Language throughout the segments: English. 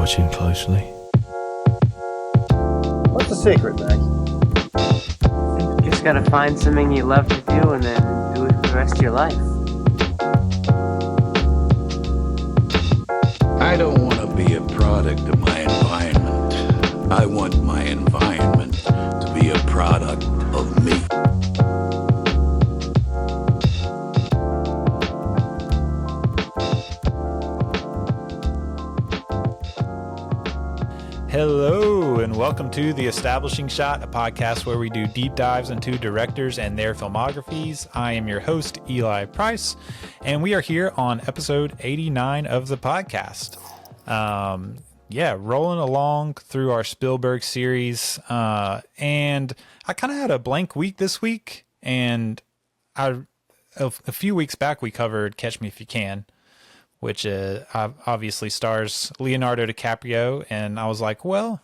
watching closely. What's the secret, Max? You just gotta find something you love to do and then do it for the rest of your life. I don't want to be a product of my environment. I want my environment to be a product of me. Hello, and welcome to The Establishing Shot, a podcast where we do deep dives into directors and their filmographies. I am your host, Eli Price, and we are here on episode 89 of the podcast. Rolling along through our Spielberg series, and I kind of had a blank week this week, and a few weeks back we covered Catch Me If You Can, which obviously stars Leonardo DiCaprio, and I was like, well,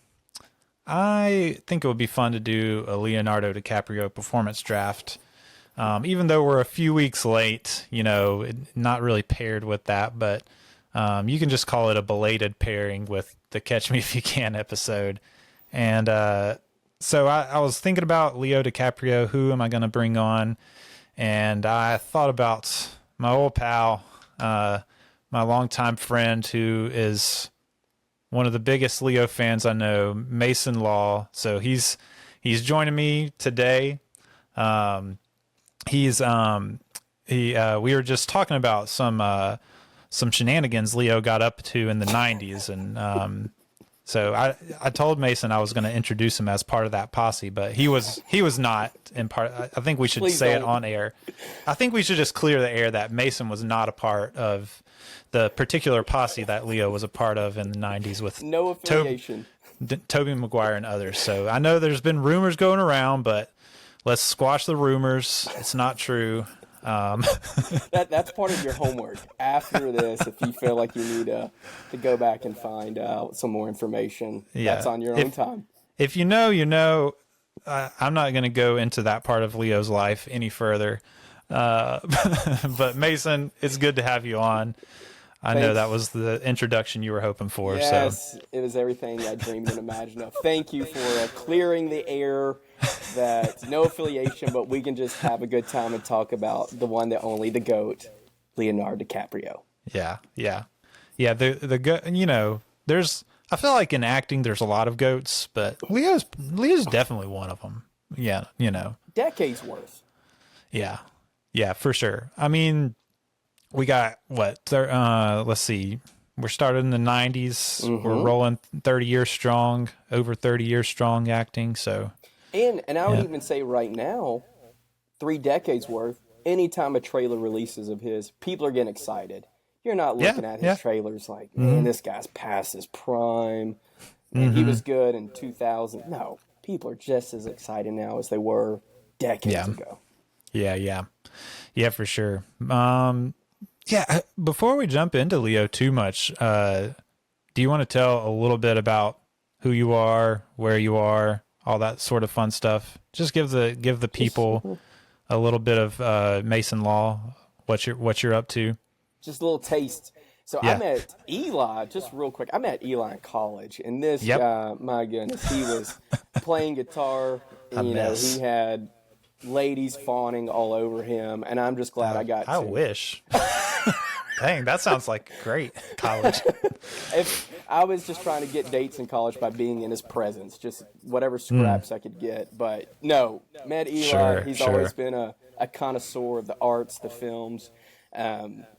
I think it would be fun to do a Leonardo DiCaprio performance draft, even though we're a few weeks late, not really paired with that, but you can just call it a belated pairing with the Catch Me If You Can episode. And so I was thinking about Leo DiCaprio, who am I going to bring on? And I thought about my old pal, my longtime friend who is one of the biggest Leo fans I know, Mason Law. So he's joining me today. We were just talking about some shenanigans Leo got up to in the 90s, and so I told Mason I was going to introduce him as part of that posse, but he was not in part. I think we should say it on air. I think we should just clear the air that Mason was not a part of the particular posse that Leo was a part of in the 90s with no affiliation. Tobey Maguire and others. So I know there's been rumors going around, but let's squash the rumors. It's not true. That's part of your homework after this. If you feel like you need to go back and find out some more information, that's on your own time. If you know, you know. I'm not going to go into that part of Leo's life any further. But Mason, it's good to have you on. I know that was the introduction you were hoping for. Yes, it was everything I dreamed and imagined of. Thank you for clearing the air. That no affiliation, but we can just have a good time and talk about the one, the only, the GOAT, Leonardo DiCaprio. Yeah. The GOAT. There's. I feel like in acting, there's a lot of GOATs, but Leo's definitely one of them. Yeah, decades worth. Yeah, for sure. I mean, we got let's see. We're started in the 90s. Mm-hmm. We're rolling 30 years strong, over 30 years strong acting. So. And I would even say right now, 3 decades worth, anytime a trailer releases of his, people are getting excited. You're not looking at his trailers like, man, this guy's past his prime. And he was good in 2000. No, people are just as excited now as they were decades ago. Yeah, for sure. Before we jump into Leo too much, do you want to tell a little bit about who you are, where you are, all that sort of fun stuff? Just give the people a little bit of Mason Law, what you're up to. Just a little taste. So I met Eli, just real quick. I met Eli in college, and this guy, my goodness, he was playing guitar. And, he had ladies fawning all over him, and I'm just glad I got. I wish. Dang, that sounds like great college. If I was just trying to get dates in college by being in his presence, just whatever scraps I could get. But no, met Eli. He's always been a connoisseur of the arts, the films.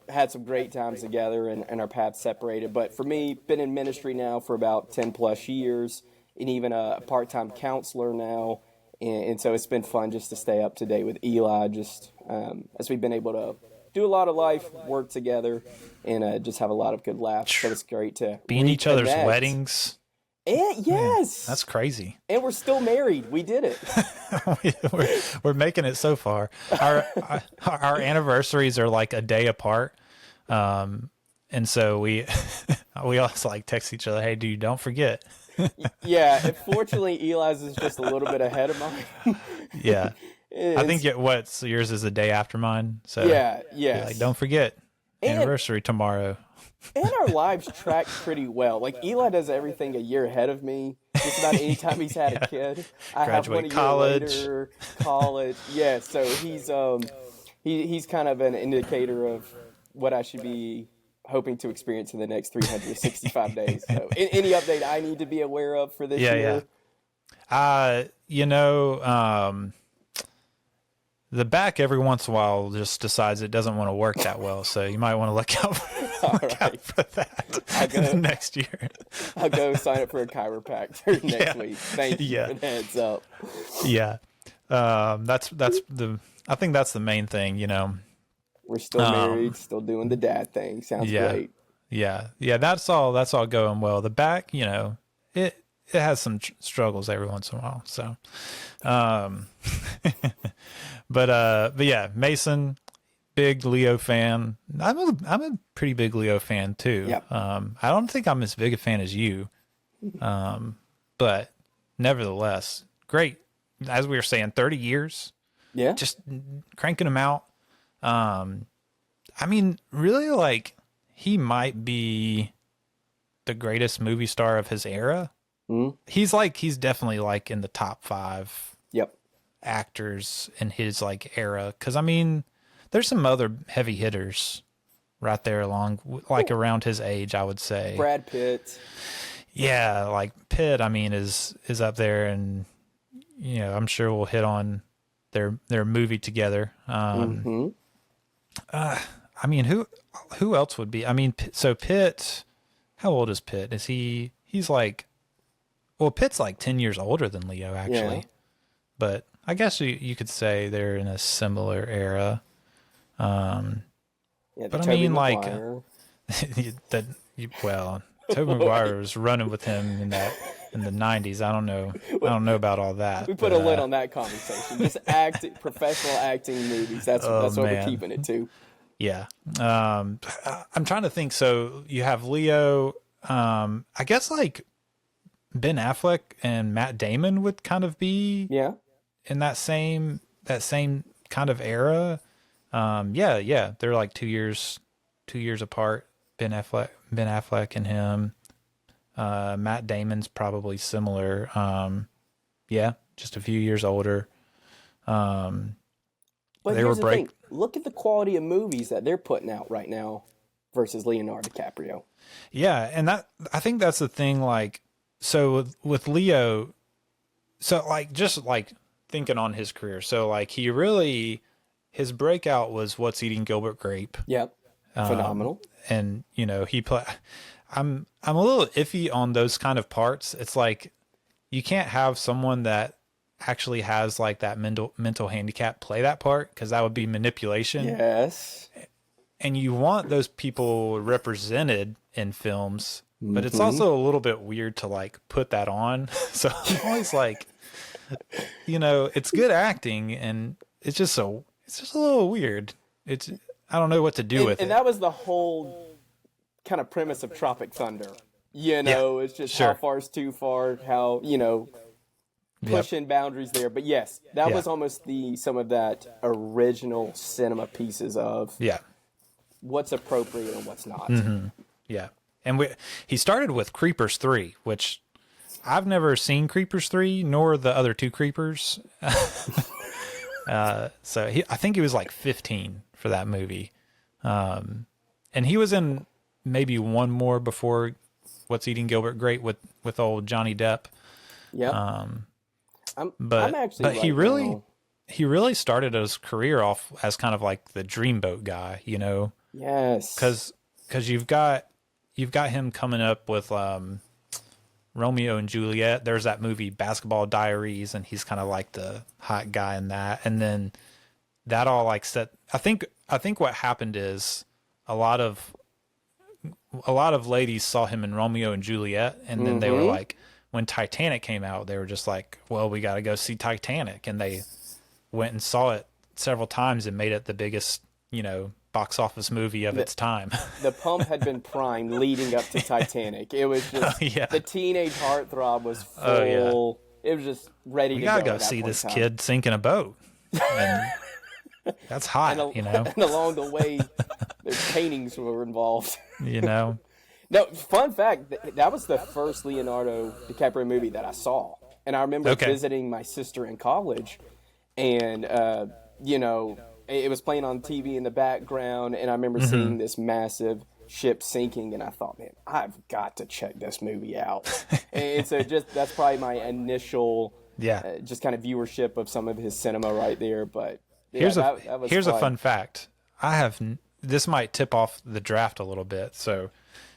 Had some great times together, and our paths separated. But for me, been in ministry now for about 10 plus years, and even a part-time counselor now. And so it's been fun just to stay up to date with Eli, just as we've been able to do a lot of life, work together, and just have a lot of good laughs. So it's great to be in each other's weddings. And yes, that's crazy. And we're still married. We did it. we're making it so far. Our anniversaries are like a day apart, and so we also like text each other, "Hey, dude, don't forget." Yeah, and fortunately, Eli's is just a little bit ahead of mine. Yeah. I think yours is the day after mine. So yeah, like, don't forget. anniversary tomorrow. And our lives track pretty well. Like, Eli does everything a year ahead of me. Just about any time he's had a kid. I have one a year later, college. Yeah, so he's kind of an indicator of what I should be hoping to experience in the next 365 days. So, any update I need to be aware of for this year? The back every once in a while just decides it doesn't want to work that well, so you might want to look out for that next year. I'll go sign up for a chiropractor next week. Thank you for the heads up. Yeah, I think that's the main thing. We're still married, still doing the dad thing. Sounds great. Yeah. That's all going well. The back, it has some struggles every once in a while. So, but yeah, Mason, big Leo fan. I'm a pretty big Leo fan too. Yep. I don't think I'm as big a fan as you, but nevertheless, great. As we were saying, 30 years. Yeah. Just cranking them out. I mean, really, like, he might be the greatest movie star of his era. Mm-hmm. He's definitely like in the top 5 actors in his like era. Cause I mean, there's some other heavy hitters right there around his age, I would say. Brad Pitt. Yeah. Like Pitt, I mean, is up there, and, I'm sure we'll hit on their movie together. I mean, who else would be? I mean, so Pitt, how old is Pitt? He's like, well, Pitt's like 10 years older than Leo, actually. Yeah. But I guess you could say they're in a similar era. But I mean, like, Tobey Maguire was running with him in the 90s. I don't know about all that. We put a lid on that conversation. Just professional acting movies. That's what we're keeping it to. Yeah. I'm trying to think. So you have Leo. I guess like Ben Affleck and Matt Damon would kind of be in that same kind of era. They're like 2 years apart. Ben Affleck and him. Matt Damon's probably similar. Just a few years older. But here's the thing. Look at the quality of movies that they're putting out right now versus Leonardo DiCaprio. Yeah, and I think that's the thing. Like, so with Leo, so like just like thinking on his career. So like his breakout was What's Eating Gilbert Grape. Yep, phenomenal. And I'm a little iffy on those kind of parts. It's like you can't have someone that actually has like that mental handicap play that part, because that would be manipulation. Yes. And you want those people represented in films, but it's also a little bit weird to like put that on. So I'm always like, it's good acting, and it's just a little weird. I don't know what to do with it. And that was the whole kind of premise of Tropic Thunder. It's just how far is too far, how, pushing boundaries there. But yes, that was almost some of that original cinema pieces of what's appropriate and what's not. Mm-hmm. Yeah. And he started with Creepers 3, which I've never seen Creepers 3, nor the other two Creepers. So I think he was like 15 for that movie. And he was in maybe one more before What's Eating Gilbert Grape with old Johnny Depp. Yeah. But he really started his career off as kind of like the dreamboat guy, Yes. Because you've got him coming up with Romeo and Juliet. There's that movie Basketball Diaries, and he's kind of like the hot guy in that. And then that all like set. I think what happened is a lot of ladies saw him in Romeo and Juliet, and then they were like, when Titanic came out, they were just like, well, we got to go see Titanic. And they went and saw it several times and made it the biggest, box office movie of its time. The pump had been primed leading up to Titanic. It was just, the teenage heartthrob was full. It was just ready to go. We got to go see this kid sink in a boat. And that's hot, and along the way, Their paintings were involved. You know. No, fun fact, that was the first Leonardo DiCaprio movie that I saw. And I remember visiting my sister in college, and, you know, it was playing on TV in the background, and I remember seeing this massive ship sinking, and I thought, man, I've got to check this movie out. And so that's probably my initial just kind of viewership of some of his cinema right there. But here's a fun fact. This might tip off the draft a little bit, so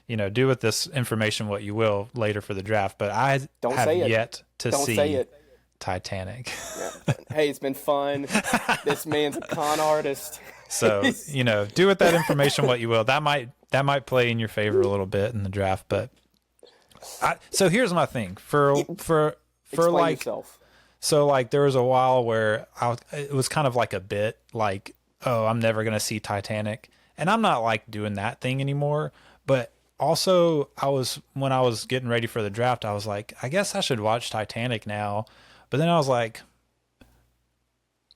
you know, do with this information what you will later for the draft. But I have yet to see Titanic. Yeah. Hey, it's been fun. This man's a con artist. So, you know, do with that information what you will. That might play in your favor a little bit in the draft. But so here's my thing for like yourself. So like there was a while where it was kind of like a bit like, oh, I'm never gonna see Titanic, and I'm not like doing that thing anymore. But also, when I was getting ready for the draft, I was like, I guess I should watch Titanic now. But then I was like,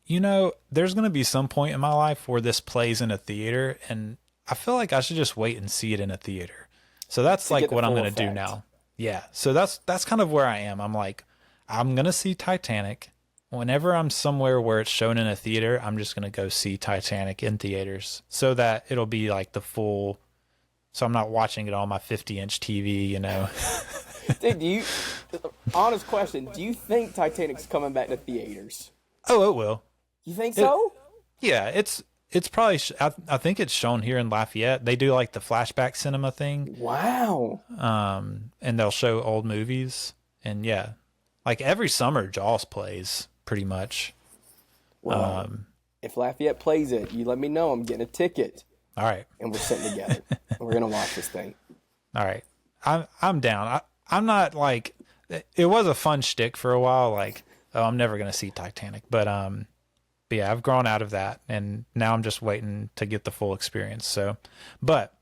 you know, there's going to be some point in my life where this plays in a theater, and I feel like I should just wait and see it in a theater. So that's like what I'm going to do now. Yeah. So that's kind of where I am. I'm like, I'm going to see Titanic. Whenever I'm somewhere where it's shown in a theater, I'm just going to go see Titanic in theaters so that it'll be like the full. So I'm not watching it on my 50-inch TV, you know. Dude, honest question, do you think Titanic's coming back to theaters? Oh, it will. You think so? Yeah, it's probably, I think it's shown here in Lafayette. They do like the flashback cinema thing. Wow. And they'll show old movies. And yeah, like every summer Jaws plays pretty much. Well, if Lafayette plays it, you let me know. I'm getting a ticket. All right. And we're sitting together. And we're going to watch this thing. All right. I'm down. I'm not like, it was a fun shtick for a while. Like, oh, I'm never going to see Titanic. But yeah, I've grown out of that. And now I'm just waiting to get the full experience. So, but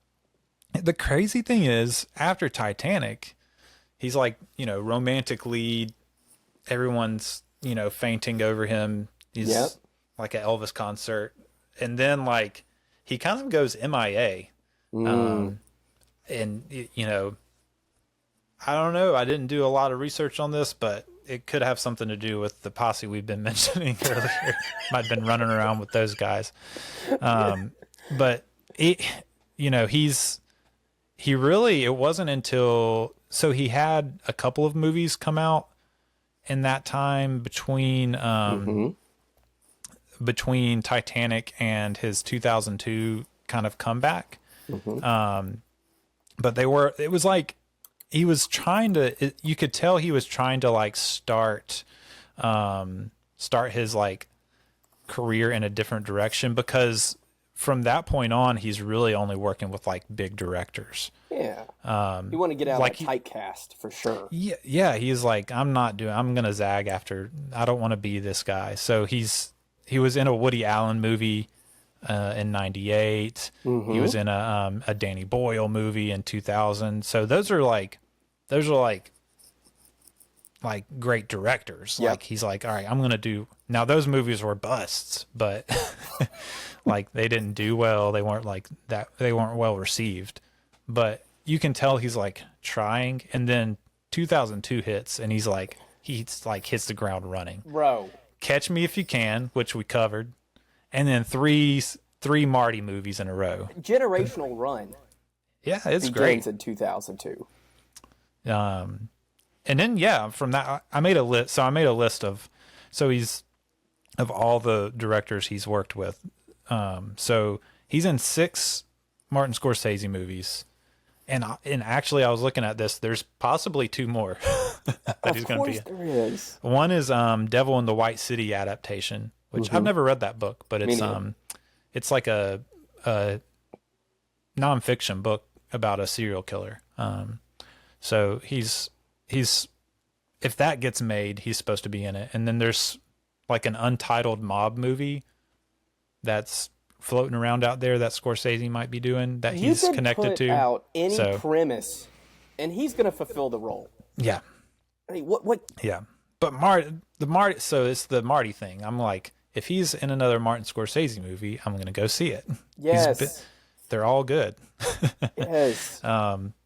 the crazy thing is after Titanic, he's like, you know, romantic lead. Everyone's, you know, fainting over him. He's like an Elvis concert. And then like, he kind of goes MIA. And, you know, I don't know. I didn't do a lot of research on this, but it could have something to do with the posse we've been mentioning earlier. Might have been running around with those guys. But, you know, it wasn't until, so he had a couple of movies come out in that time between Titanic and his 2002 kind of comeback. But it was like, he was trying to, you could tell he was trying to like start his like career in a different direction, because from that point on, he's really only working with like big directors. Yeah. You want to get out like of a typecast for sure. Yeah. Yeah. He's like, I'm going to zag after, I don't want to be this guy. So he was in a Woody Allen movie in 98. He was in a Danny Boyle movie in 2000. So those are like great directors. Yep. Like he's like, all right, I'm going to do, now those movies were busts, but like they didn't do well. They weren't like that. They weren't well received, but you can tell he's like trying. And then 2002 hits and he's like hits the ground running. Bro. Catch Me If You Can, which we covered, and then three Marty movies in a row. Generational run. Yeah, it's great. Begins in 2002. And then from that I made a list. So I made a list of all the directors he's worked with. So he's in 6 Martin Scorsese movies. And actually, I was looking at this. There's possibly 2 more that he's going to be in. There is. One is Devil in the White City adaptation, which I've never read that book, but it's like a nonfiction book about a serial killer. So he's if that gets made, he's supposed to be in it. And then there's like an untitled mob movie that's floating around out there that Scorsese might be doing that he's connected to. Out any premise, and he's going to fulfill the role. Yeah. I mean, what? Yeah, but Marty. So it's the Marty thing. I'm like, if he's in another Martin Scorsese movie, I'm going to go see it. Yes. they're all good. Yes.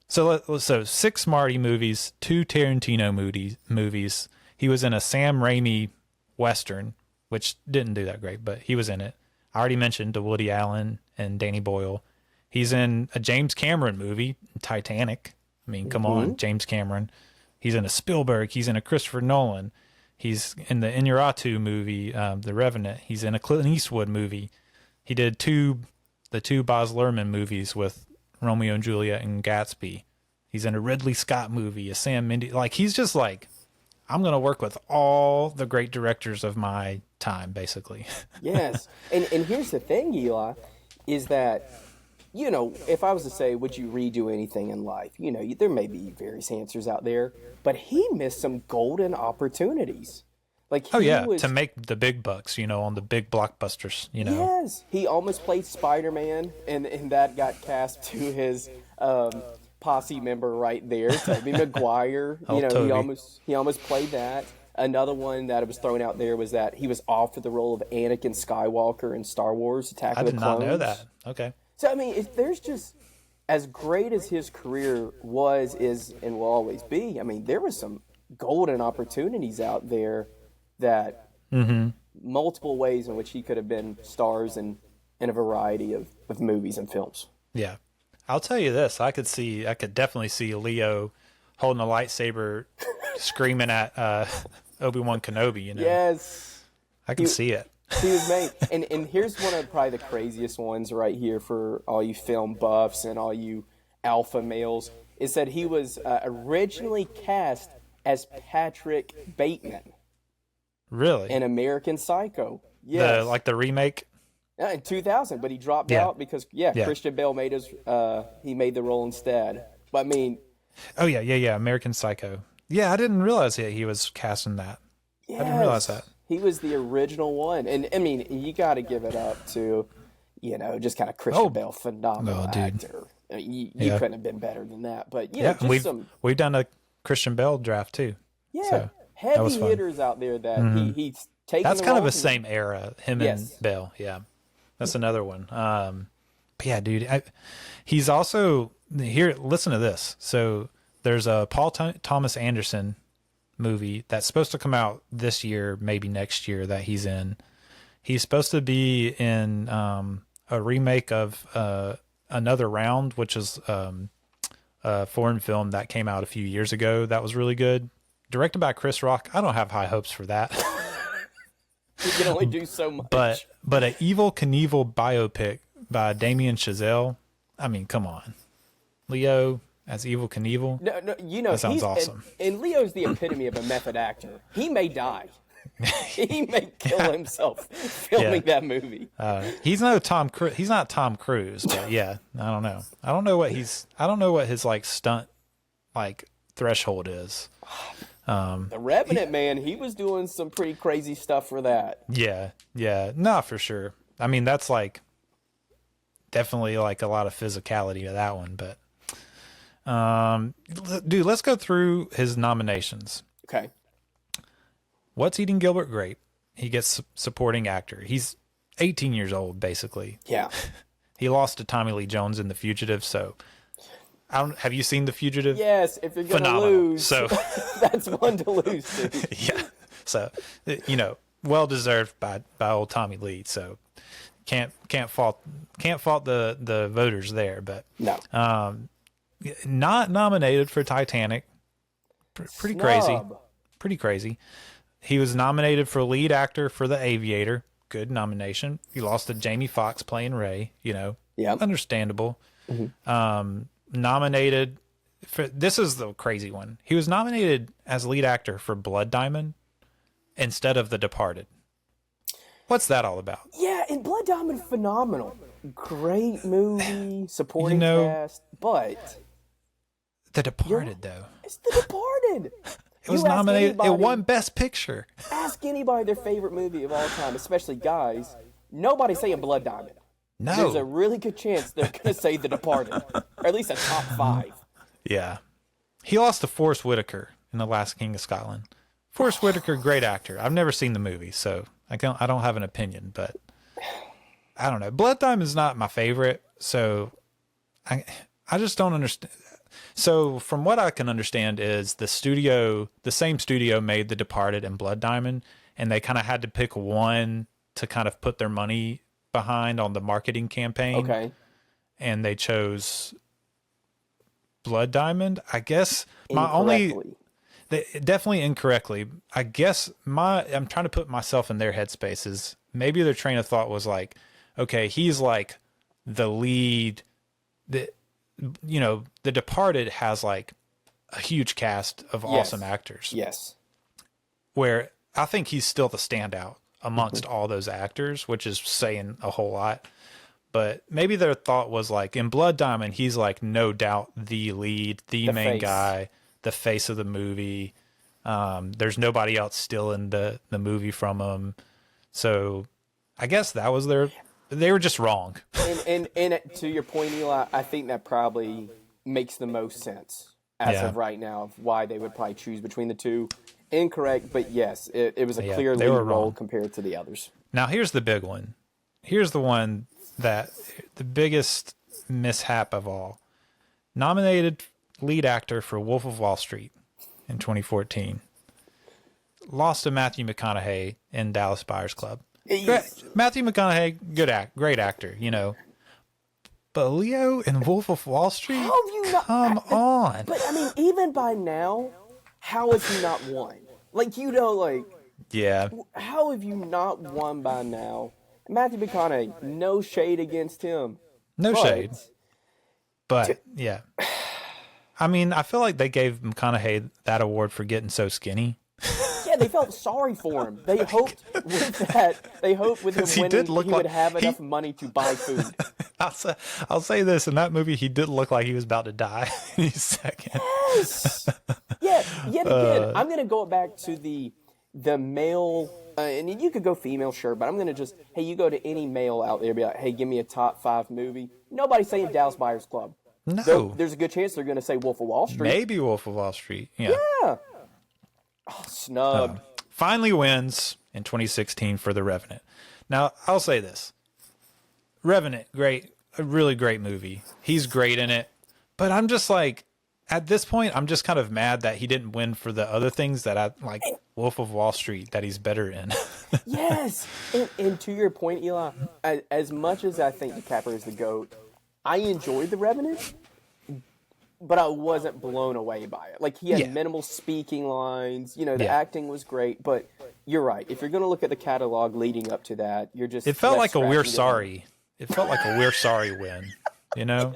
So 6 Marty movies, 2 Tarantino movies. He was in a Sam Raimi Western, which didn't do that great, but he was in it. I already mentioned Woody Allen and Danny Boyle. He's in a James Cameron movie, Titanic. I mean, come on, James Cameron. He's in a Spielberg. He's in a Christopher Nolan. He's in the Inarritu movie, The Revenant. He's in a Clint Eastwood movie. He did the two Baz Luhrmann movies with Romeo and Juliet and Gatsby. He's in a Ridley Scott movie, a Sam Mendes. Like, he's just like, I'm going to work with all the great directors of my time, basically. Yes. And here's the thing, Eli, is that, you know, if I was to say, would you redo anything in life? You know, there may be various answers out there, but he missed some golden opportunities. Like, to make the big bucks, you know, on the big blockbusters, you know. Yes. He almost played Spider-Man, and that got cast to his posse member right there, Tobey Maguire. You know, Toby. he almost played that. Another one that was thrown out there was that he was offered the role of Anakin Skywalker in Star Wars Attack of the Clones. I did not know that. Okay. So, I mean, if there's just, as great as his career was, is, and will always be, I mean, there was some golden opportunities out there that multiple ways in which he could have been stars in a variety of movies and films. Yeah. I'll tell you this. I could definitely see Leo holding a lightsaber screaming at Obi-Wan Kenobi, you know. Yes. I can see it. He was made. And here's one of probably the craziest ones right here for all you film buffs and all you alpha males, is that he was originally cast as Patrick Bateman. Really? In American Psycho. Yes. The remake? In 2000, but he dropped out because, Christian Bale made he made the role instead. But I mean... Oh, yeah, American Psycho. Yeah, I didn't realize he was casting that. Yes, I didn't realize that. He was the original one. And, I mean, you got to give it up to, you know, just kind of Christian Bale, phenomenal actor. I mean, you couldn't have been better than that. But, you know, just we've done a Christian Bale draft, too. Yeah, so heavy hitters out there that he's taken. That's kind of the same era, him and Bale. Yeah, that's another one. But yeah, dude, he's also here. Listen to this. So there's a Paul Thomas Anderson movie that's supposed to come out this year, maybe next year, that he's in. He's supposed to be in a remake of Another Round, which is a foreign film that came out a few years ago that was really good. Directed by Chris Rock. I don't have high hopes for that. You can only do so much. But an Evel Knievel biopic by Damien Chazelle. I mean, come on. Leo as Evel Knievel. No, you know, that sounds awesome. And Leo's the epitome of a method actor. He may die. He may kill himself filming that movie. He's not Tom Cruise, but yeah, I don't know. I don't know what his like stunt like threshold is. The Revenant, man, he was doing some pretty crazy stuff for that. Yeah, no, for sure. I mean, that's like definitely like a lot of physicality to that one, but dude, let's go through his nominations. Okay. What's Eating Gilbert Grape? He gets supporting actor. He's 18 years old, basically. Yeah. He lost to Tommy Lee Jones in The Fugitive, so have you seen The Fugitive? Yes, if you're going to lose, so that's one to lose to. Yeah. So, you know, well deserved by old Tommy Lee, so can't fault the voters there, but no. Not nominated for Titanic. Pretty crazy. Pretty crazy. He was nominated for lead actor for The Aviator. Good nomination. He lost to Jamie Foxx playing Ray, you know. Yeah. Understandable. Mm-hmm. Nominated for, this is the crazy one. He was nominated as lead actor for Blood Diamond instead of The Departed. What's that all about? Yeah, and Blood Diamond, phenomenal. Great movie, supporting cast, but The Departed, though. It's The Departed. It was nominated. It won Best Picture. Ask anybody their favorite movie of all time, especially guys. Nobody's saying Blood Diamond. No. There's a really good chance they're going to say The Departed, or at least a top 5. Yeah. He lost to Forrest Whitaker in The Last King of Scotland. Forrest Whitaker, great actor. I've never seen the movie, so I don't have an opinion, but I don't know. Blood Diamond is not my favorite, so I just don't understand. So from what I can understand is the same studio made The Departed and Blood Diamond, and they kind of had to pick one to kind of put their money behind on the marketing campaign. Okay. And they chose Blood Diamond. I guess definitely incorrectly. I guess I'm trying to put myself in their headspaces. Maybe their train of thought was like, okay, he's like the lead. The Departed has like a huge cast of awesome actors. Yes. Where I think he's still the standout amongst all those actors, which is saying a whole lot. But maybe their thought was like, in Blood Diamond, he's like no doubt the lead, the main guy, the face of the movie. There's nobody else still in the movie from him. So I guess that was they were just wrong. and to your point, Eli, I think that probably makes the most sense as of right now of why they would probably choose between the two. Incorrect, but yes, it was a clear lead role compared to the others. Now here's the big one. Here's the one that the biggest mishap of all. Nominated lead actor for Wolf of Wall Street in 2014. Lost to Matthew McConaughey in Dallas Buyers Club. Matthew McConaughey, great actor, you know. But Leo in Wolf of Wall Street? Come on. But I mean, even by now, how has he not won? Like, yeah. How have you not won by now? Matthew McConaughey, no shade against him. No shade. But, yeah. I mean, I feel like they gave McConaughey that award for getting so skinny. Yeah, they felt sorry for him. They hoped with him winning, he would have enough money to buy food. I'll say this, in that movie, he did look like he was about to die in his second. Yes! Yeah, yet again, I'm going to go back to the male, and you could go female, sure, but I'm going to just, hey, you go to any male out there, be like, hey, give me a top 5 movie. Nobody's saying Dallas Buyers Club. No. There's a good chance they're going to say Wolf of Wall Street. Maybe Wolf of Wall Street. Yeah. Oh, snubbed. Finally wins in 2016 for The Revenant. Now, I'll say this. Revenant, great. A really great movie. He's great in it. But I'm just like, at this point, I'm just kind of mad that he didn't win for the other things that I like, Wolf of Wall Street, that he's better in. Yes. And to your point, Eli, as much as I think DiCaprio is the GOAT, I enjoyed The Revenant, but I wasn't blown away by it. Like, he had minimal speaking lines. You know, the acting was great, but you're right. If you're going to look at the catalog leading up to that, you're just... It felt like a We're Sorry. It felt like a We're Sorry win, you know?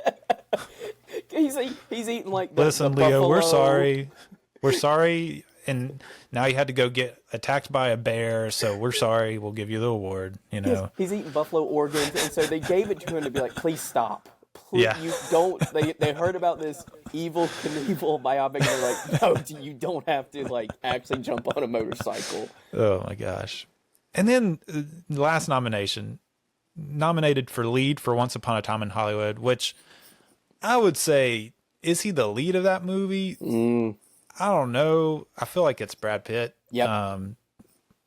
He's eating like Listen, the Leo, buffalo. we're sorry. We're sorry, and now you had to go get attacked by a bear, so we're sorry. We'll give you the award, you know? He's eating buffalo organs, and so they gave it to him to be like, please stop. Please, you don't... They heard about this Evel Knievel biopic, and they're like, no, you don't have to, like, actually jump on a motorcycle. Oh, my gosh. And then the last nomination, nominated for lead for Once Upon a Time in Hollywood, which I would say, is he the lead of that movie? I don't know. I feel like it's Brad Pitt. Yep.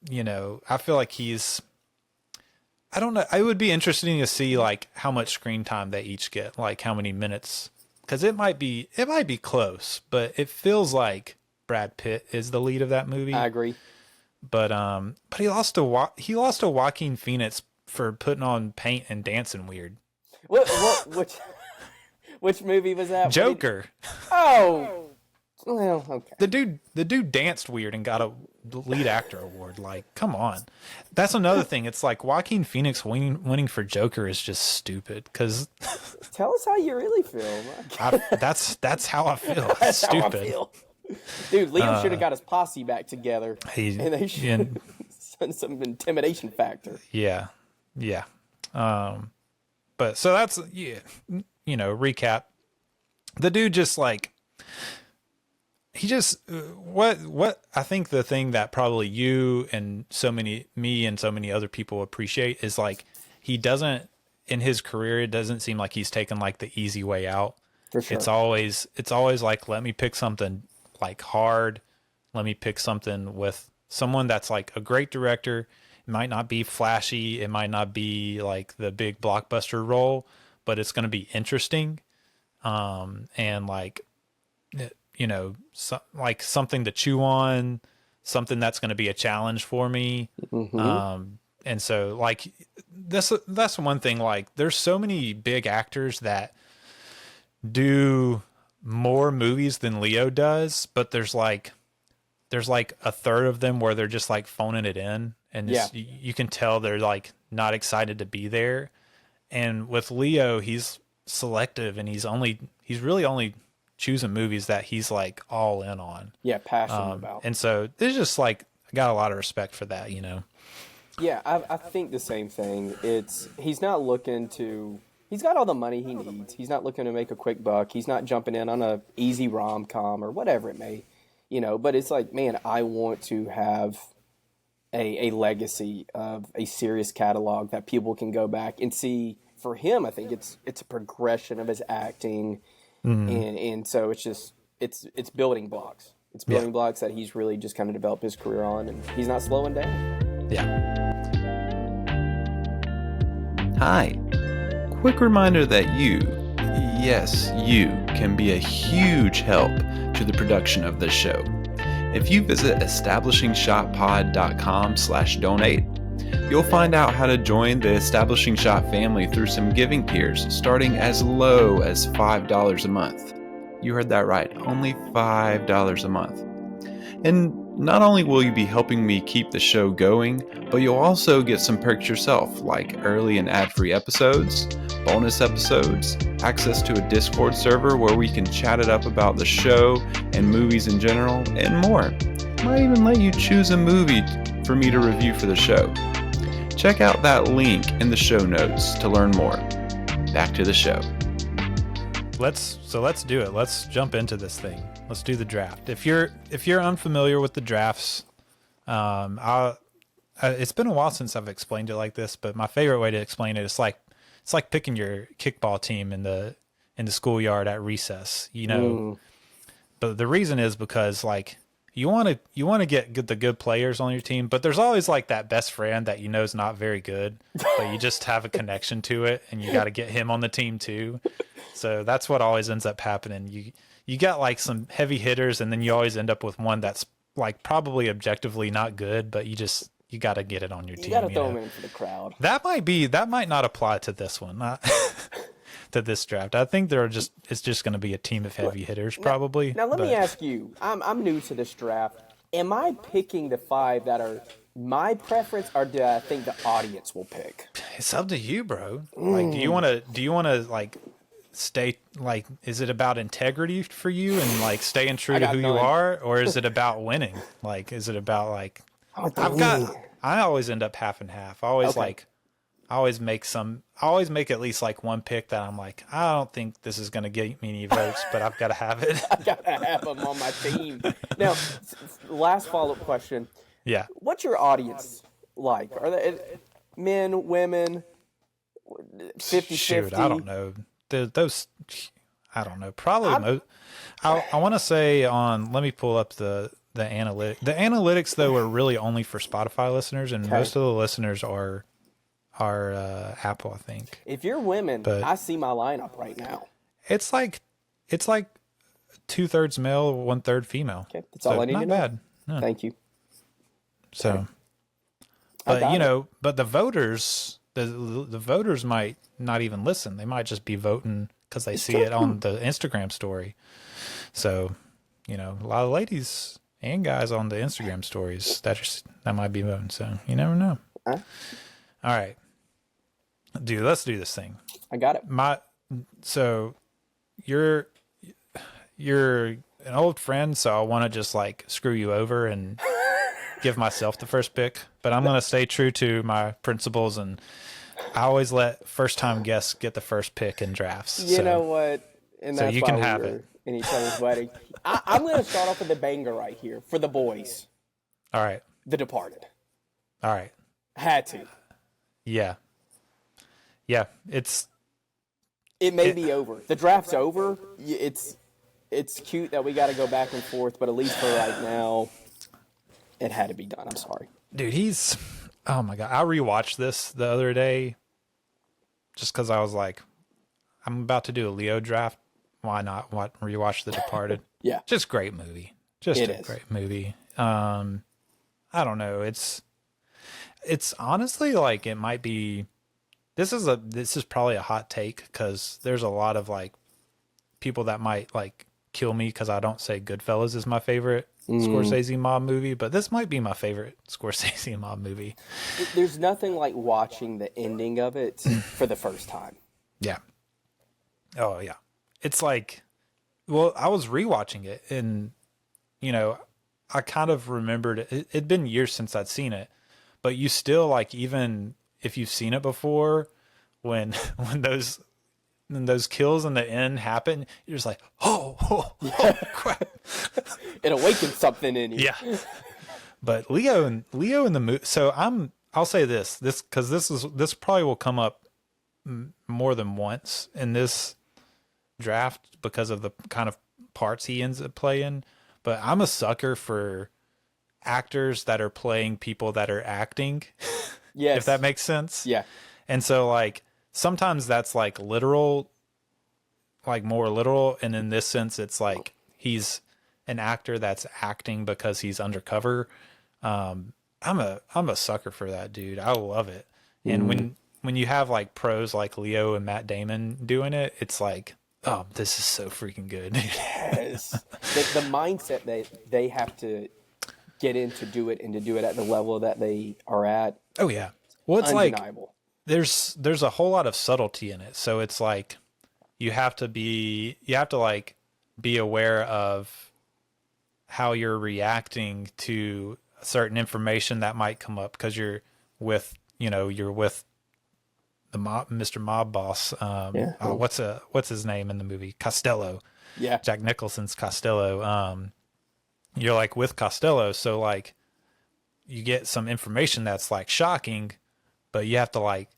You know, I feel like he's... I don't know. It would be interesting to see like how much screen time they each get, like how many minutes, because it might be close, but it feels like Brad Pitt is the lead of that movie. I agree. But he lost to Joaquin Phoenix for putting on paint and dancing weird. Which movie was that? Joker. Oh, well, okay. The dude danced weird and got a lead actor award. Like, come on. That's another thing. It's like Joaquin Phoenix winning for Joker is just stupid. Because tell us how you really feel. That's how I feel. That's stupid. How I feel. Dude, Liam should have got his posse back together, and they should have some intimidation factor. Yeah. But so that's recap. The dude just like. He just what I think the thing that probably you and me and so many other people appreciate is like he doesn't in his career, it doesn't seem like he's taken like the easy way out. For sure. It's always like, let me pick something like hard. Let me pick something with someone that's like a great director. It might not be flashy. It might not be like the big blockbuster role, but it's going to be interesting. and like, like something to chew on, something that's going to be a challenge for me. And so like that's one thing, like there's so many big actors that do more movies than Leo does, but there's like a third of them where they're just like phoning it in, and you can tell they're like not excited to be there. And with Leo, he's selective, and he's really only choosing movies that he's like all in on. Yeah, passionate about. And so it's just like, I got a lot of respect for that, Yeah, I think the same thing. He's not looking to. He's got all the money he needs. He's not looking to make a quick buck. He's not jumping in on a easy rom-com or whatever it may, But it's like, man, I want to have a legacy of a serious catalog that people can go back and see. For him, I think it's a progression of his acting, and so it's building blocks. It's building blocks that he's really just kind of developed his career on, and he's not slowing down. Yeah. Hi. Quick reminder that you, yes, you, can be a huge help to the production of this show. If you visit establishingshotpod.com/donate, you'll find out how to join the Establishing Shot family through some giving tiers starting as low as $5 a month. You heard that right, only $5 a month. And not only will you be helping me keep the show going, but you'll also get some perks yourself, like early and ad-free episodes, bonus episodes, access to a Discord server where we can chat it up about the show and movies in general, and more. Might even let you choose a movie for me to review for the show. Check out that link in the show notes to learn more. Back to the show. Let's do it. Let's jump into this thing. Let's do the draft. If you're unfamiliar with the drafts, it's been a while since I've explained it like this, but my favorite way to explain it is like, it's like picking your kickball team in the schoolyard at recess, But the reason is because like you want to get the good players on your team, but there's always like that best friend that is not very good, but you just have a connection to it, and you got to get him on the team too. So that's what always ends up happening. You got like some heavy hitters, and then you always end up with one that's like probably objectively not good, but you got to get it on your team. You got to throw him in for the crowd. That might not apply to this one, to this draft. I think it's just going to be a team of heavy hitters probably. Now let me ask you. I'm new to this draft. Am I picking the 5 that are my preference, or do I think the audience will pick? It's up to you, bro. Like, do you want to like stay, like, is it about integrity for you and like staying true to who you are, or is it about winning? Like, is it about like, I always end up half and half. I always make at least like one pick that I'm like, I don't think this is going to get me any votes, but I've got to have it. I got to have them on my team. Now, last follow-up question. Yeah. What's your audience like? Are they men, women, 50-50? Shoot, I don't know. Those, I don't know. Probably I want to say let me pull up the analytics. The analytics, though, are really only for Spotify listeners, and most of the listeners are Apple, I think. If you're women, I see my lineup right now. It's like 2/3 male, 1/3 female. Okay, that's all I need to know. Not bad. No. Thank you. So, but but the voters, the voters might not even listen. They might just be voting because they see it on the Instagram story. So, a lot of ladies and guys on the Instagram stories that might be voting. So you never know. All right, dude, let's do this thing. I got it. So you're an old friend, so I want to just like screw you over and give myself the first pick, but I'm going to stay true to my principles, and I always let first-time guests get the first pick in drafts. You know what? And that's so you why can have were it in each other's wedding. I'm going to start off with a banger right here for the boys. All right. The Departed. All right. Had to. Yeah. It may be over. The draft's over. It's cute that we got to go back and forth, but at least for right now, it had to be done. I'm sorry. Dude, oh my God. I rewatched this the other day just because I was like, I'm about to do a Leo draft why not rewatch The Departed? Yeah. Just great movie. Just It a is. great movie. I don't know. It's honestly like it might be. This is probably a hot take because there's a lot of like people that might like kill me because I don't say Goodfellas is my favorite Scorsese mob movie, but this might be my favorite Scorsese mob movie. There's nothing like watching the ending of it for the first time. Yeah. Oh yeah. It's like, well, I was rewatching it and, you know, I kind of remembered it'd been years since I'd seen it, but you still like, even if you've seen it before, when those kills in the end happen, you're just like, oh crap. It awakens something in you. Yeah. But Leo in the movie. So I'll say this because this probably will come up more than once in this draft because of the kind of parts he ends up playing. But I'm a sucker for actors that are playing people that are acting. Yes. If that makes sense. Yeah. And so like sometimes that's like literal, like more literal. And in this sense, it's like he's an actor that's acting because he's undercover. I'm a sucker for that, dude. I love it. And when you have like pros like Leo and Matt Damon doing it, it's like, oh, this is so freaking good. Yes. The mindset they have to get in to do it and to do it at the level that they are at. Oh yeah. Well, it's undeniable. like there's a whole lot of subtlety in it. So it's like you have to like be aware of how you're reacting to certain information that might come up because you're with the Mr. Mob Boss. What's his name in the movie? Costello. Yeah. Jack Nicholson's Costello. You're like with Costello, so like you get some information that's like shocking, but you have to like,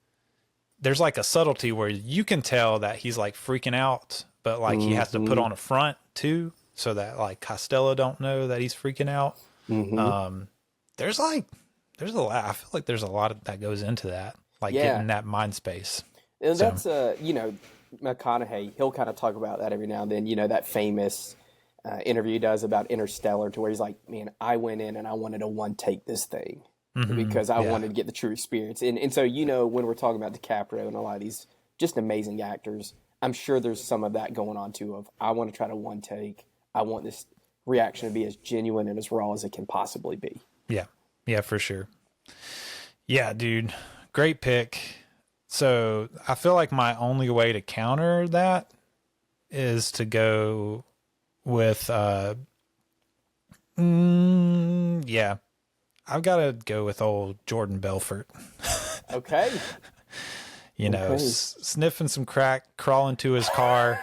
there's like a subtlety where you can tell that he's like freaking out, but like he has to put on a front too, so that like Costello don't know that he's freaking out. There's a lot. I feel like there's a lot that goes into that, like getting that mind space. And that's McConaughey. He'll kind of talk about that every now and then. You know, that famous interview he does about Interstellar, to where he's like, "Man, I went in and I wanted to one take this thing because I wanted to get the true experience." And so, you know, when we're talking about DiCaprio and a lot of these just amazing actors, I'm sure there's some of that going on too. Of I want to try to one take. I want this reaction to be as genuine and as raw as it can possibly be. Yeah, for sure. Yeah, dude, great pick. So I feel like my only way to counter that is to go with, I've got to go with old Jordan Belfort. Okay. Sniffing some crack, crawling to his car.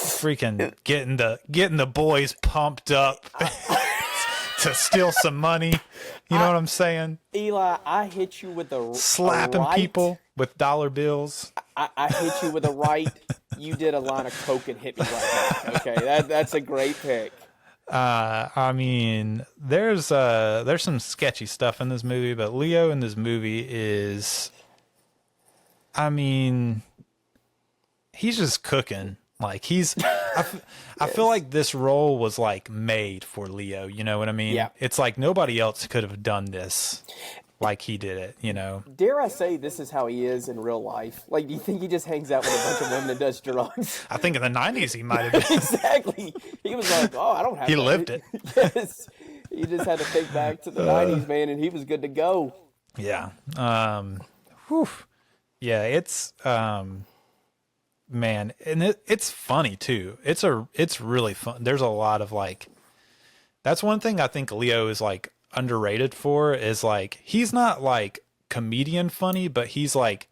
Freaking getting the boys pumped up to steal some money. You know what I'm saying? Eli, I hit you with slapping right. people with dollar bills. I hit you with a right. You did a line of coke and hit me right now. Okay, that's a great pick. I mean, there's some sketchy stuff in this movie, but Leo in this movie is, I mean, he's just cooking. Like I feel like this role was like made for Leo. You know what I mean? Yeah. It's like nobody else could have done this like he did it, you know? Dare I say this is how he is in real life? Like, do you think he just hangs out with a bunch of women and does drugs? I think in the 90s he might have been. Exactly. He was like, oh, I don't have He that. lived it. Yes. He just had to think back to the 90s, man, and he was good to go. Yeah. Yeah, it's man, and it's funny too. It's really fun. There's a lot of like, that's one thing I think Leo is like underrated for, is like he's not like comedian funny, but he's like,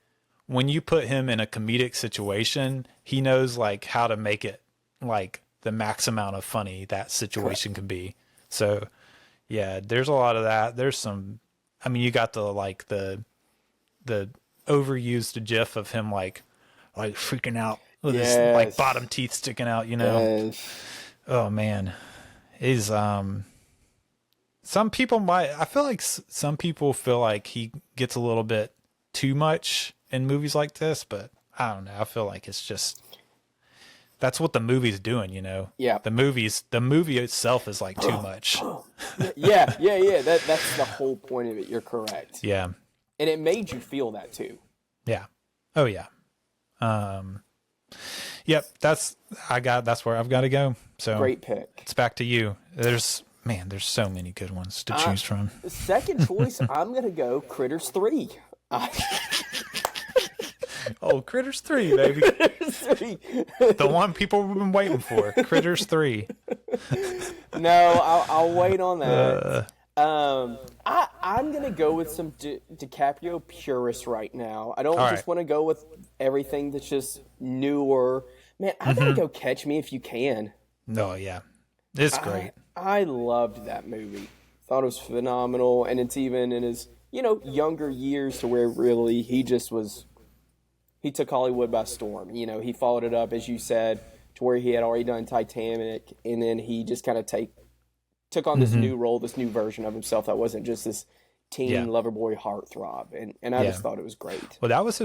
when you put him in a comedic situation, he knows like how to make it like the max amount of funny that situation can be. So yeah, there's a lot of that. There's some, I mean, you got the overused gif of him like freaking out with his like bottom teeth sticking out, you know? Yes. Oh man. He's, some people I feel like some people feel like he gets a little bit too much in movies like this, but I don't know. I feel like it's just that's what the movie's doing, you know. Yeah. The movie itself is like too much. Yeah. That's the whole point of it. You're correct. Yeah. And it made you feel that too. Yeah. Oh yeah. Yep. That's where I've got to go. So Great pick. It's back to you. There's so many good ones to choose from. Second choice, I'm gonna go Critters 3. Oh, Critters 3, baby. Critters 3. The one people have been waiting for. Critters 3. No, I'll wait on that. I'm gonna go with some DiCaprio purists right now. I don't just want to go with everything that's just newer. Man, I gotta go Catch Me If You Can. No, yeah, it's great. I loved that movie. Thought it was phenomenal, and it's even in his younger years to where really he took Hollywood by storm. He followed it up, as you said, to where he had already done Titanic, and then he just kind of took on this new role, this new version of himself that wasn't just this teen lover boy heartthrob, and I just thought it was great. Well, that was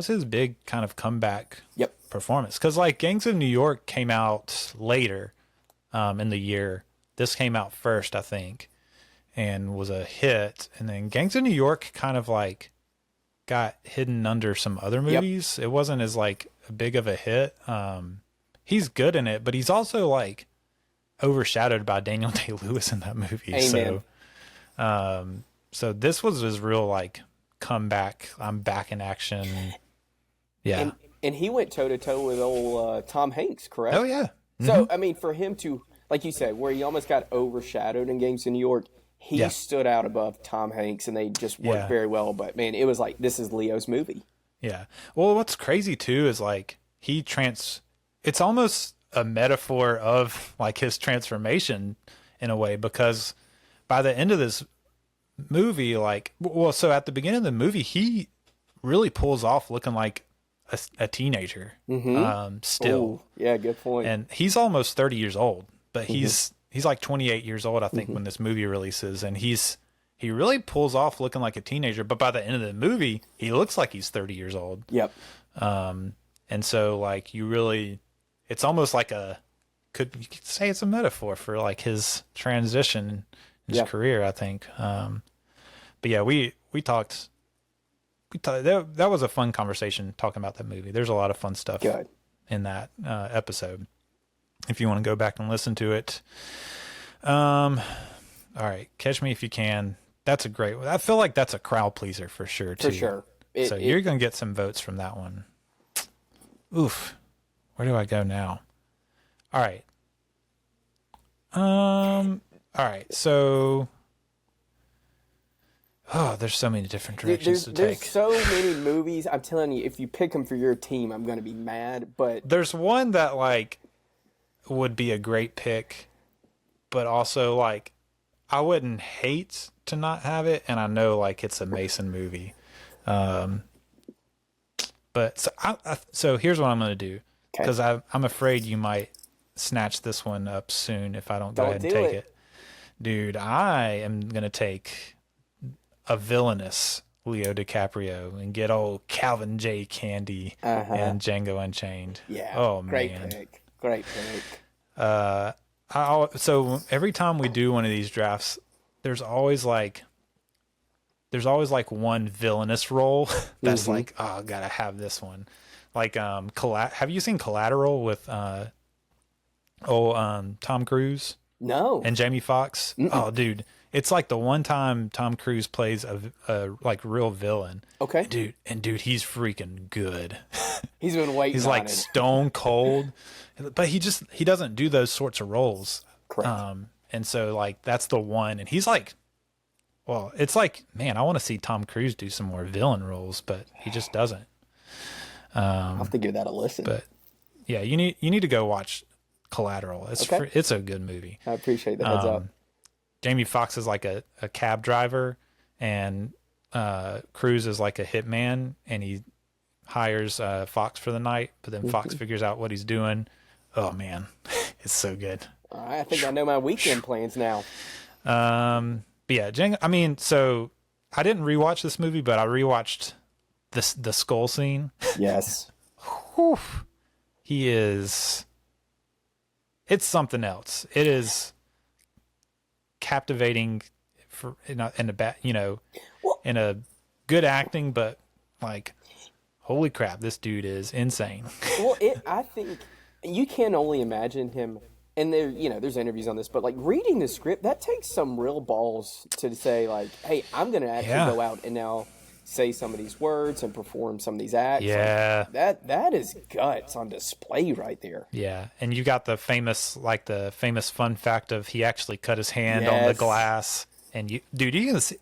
his big kind of comeback performance, because like Gangs of New York came out later in the year. This came out first, I think, and was a hit, and then Gangs of New York kind of like got hidden under some other movies. It wasn't as like big of a hit. He's good in it, but he's also like overshadowed by Daniel Day-Lewis in that movie. Amen. So this was his real like comeback. I'm back in action. Yeah. And he went toe to toe with old Tom Hanks, correct? Oh yeah. So I mean, for him to, like you said, where he almost got overshadowed in Gangs of New York, he stood out above Tom Hanks, and they just worked very well. But man, it was like, this is Leo's movie. Yeah. Well, what's crazy too is like it's almost a metaphor of like his transformation in a way, because by the end of this movie, so at the beginning of the movie, he really pulls off looking like a teenager, still. Ooh, yeah, good point. And he's almost 30 years old, but he's like 28 years old, I think, when this movie releases, and he really pulls off looking like a teenager, but by the end of the movie, he looks like he's 30 years old. Yep. And so like it's almost like you could say it's a metaphor for like his transition in his career, I think. But yeah, we talked, that was a fun conversation talking about that movie. There's a lot of fun stuff in that episode, if you want to go back and listen to it. All right, Catch Me If You Can. That's a great one. I feel like that's a crowd pleaser for sure too. For sure. So you're going to get some votes from that one. Oof. Where do I go now? All right. All right. So, there's so many different directions to take. There's so many movies. I'm telling you, if you pick them for your team, I'm going to be mad. But there's one that like would be a great pick, but also like I wouldn't hate to not have it, and I know like it's a Mason movie. But so here's what I'm going to do, because I'm afraid you might snatch this one up soon if I don't go ahead and take it. Dude, I am going to take a villainous Leo DiCaprio and get old Calvin J. Candy and Django Unchained. Yeah. Oh, great man. pick. Great pick. So every time we do one of these drafts, there's always like one villainous role that's like, oh, gotta have this one. Like, have you seen Collateral with Tom Cruise? No. And Jamie Foxx? Oh, dude, it's like the one time Tom Cruise plays a like real villain. Okay. Dude, he's freaking good. He's been waiting. He's like stone cold, but he doesn't do those sorts of roles. Correct. And so like that's the one, and he's like, well, it's like, man, I want to see Tom Cruise do some more villain roles, but he just doesn't. I'll have to give that a listen. But yeah, you need to go watch Collateral. It's a good movie. I appreciate the heads up. Jamie Foxx is like a cab driver, and Cruise is like a hitman, and he hires Fox for the night, but then Fox figures out what he's doing. Oh man, it's so good. I think I know my weekend plans now. But yeah, Django, I mean, so I didn't rewatch this movie, but I rewatched the skull scene. Yes. Whew. It's something else. It is captivating in a good acting, but like, holy crap, this dude is insane. Well, I think you can only imagine him. And there's interviews on this, but like reading the script, that takes some real balls to say like, hey, I'm going to actually go out and now say some of these words and perform some of these acts. Yeah. Like, that is guts on display right there. Yeah. And you got the famous fun fact of he actually cut his hand on the glass. And you can see,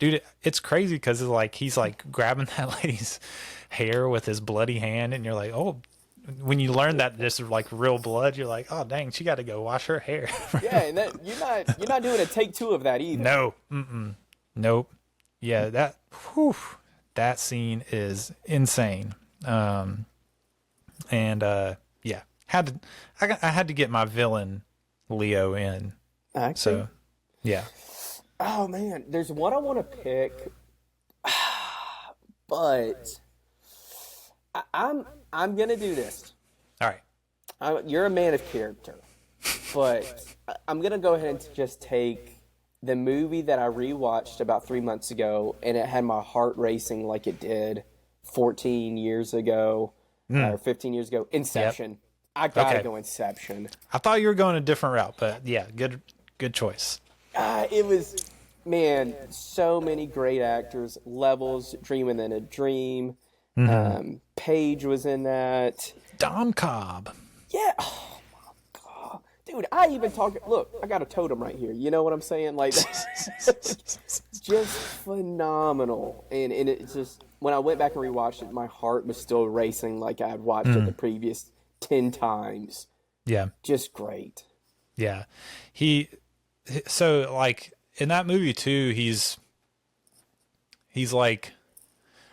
dude, it's crazy because he's like grabbing that lady's hair with his bloody hand, and you're like, oh, when you learn that this is like real blood, you're like, oh dang, she got to go wash her hair. Yeah, and you're not doing a take 2 of that either. No, nope. Yeah, that scene is insane. I had to get my villain Leo in. Actually. So, yeah. Oh man, there's one I want to pick, but I'm gonna do this. All right. You're a man of character, but I'm gonna go ahead and just take the movie that I rewatched about 3 months ago, and it had my heart racing like it did 14 years ago or 15 years ago. Inception. Yep. I gotta go Inception. I thought you were going a different route, but yeah, good choice. It was, man, so many great actors. Levels, Dreaming in a Dream. Paige was in that. Dom Cobb. Yeah. Oh my god, dude! I even look, I got a totem right here. You know what I'm saying? Like, just phenomenal. And it's just, when I went back and rewatched it, my heart was still racing like I'd watched it the previous 10 times. Yeah. Just great. Yeah. So like in that movie too, he's like,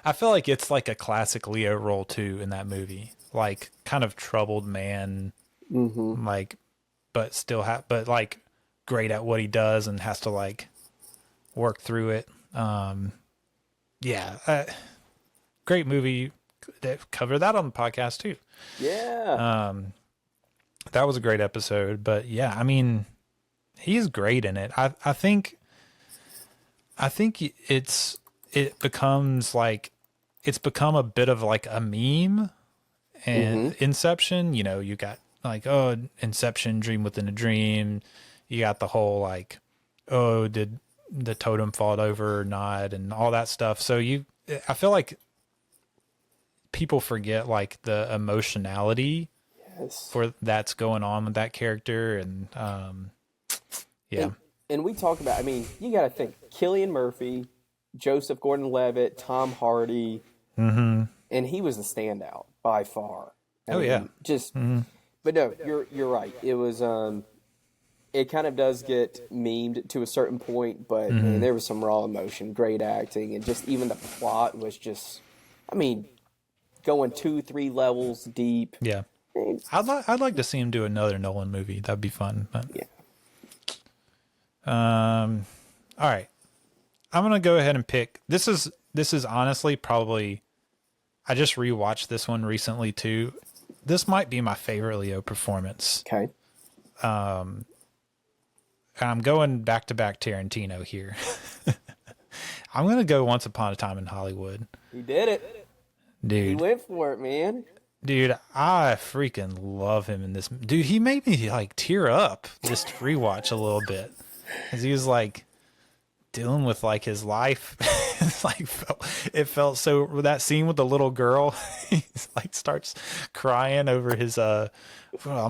I feel like it's like a classic Leo role too in that movie, like kind of troubled man, like, but still but like great at what he does and has to like work through it. Great movie. They covered that on the podcast too. Yeah. That was a great episode, but yeah, I mean, he's great in it. I think it becomes like, it's become a bit of like a meme. And Inception, you got like, oh, Inception, dream within a dream. You got the whole like, oh, did the totem fall over or not, and all that stuff. So I feel like people forget like the emotionality for that's going on with that character. And and we talk about, I mean, you got to think Cillian Murphy, Joseph Gordon-Levitt, Tom Hardy, and he was the standout by far. I mean, but no, you're right. It was it kind of does get memed to a certain point, but man, there was some raw emotion, great acting, and just even the plot was just, I mean, going 2-3 levels deep. Yeah, I'd like to see him do another Nolan movie. That'd be fun. But, yeah. All right. I'm gonna go ahead and pick. This is honestly probably. I just rewatched this one recently too. This might be my favorite Leo performance. Okay. I'm going back to back Tarantino here. I'm gonna go Once Upon a Time in Hollywood. He did it, dude. He went for it, man. Dude, I freaking love him in this. Dude, he made me like tear up just to rewatch a little bit, because he was like dealing with like his life. It's like it felt so, that scene with the little girl, he like starts crying over his I'm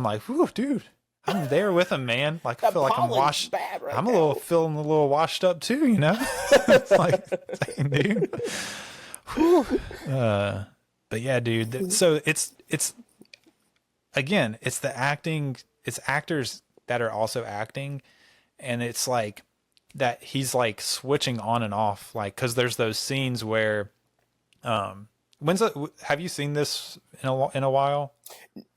like, whew, dude, I'm there with him, man. Like, I feel like I'm washed. I'm feeling a little washed up too, It's like, dang, dude. Whew. But yeah, dude. So it's again, it's the acting. It's actors that are also acting, and it's like that he's like switching on and off, like, because there's those scenes where, have you seen this in a while?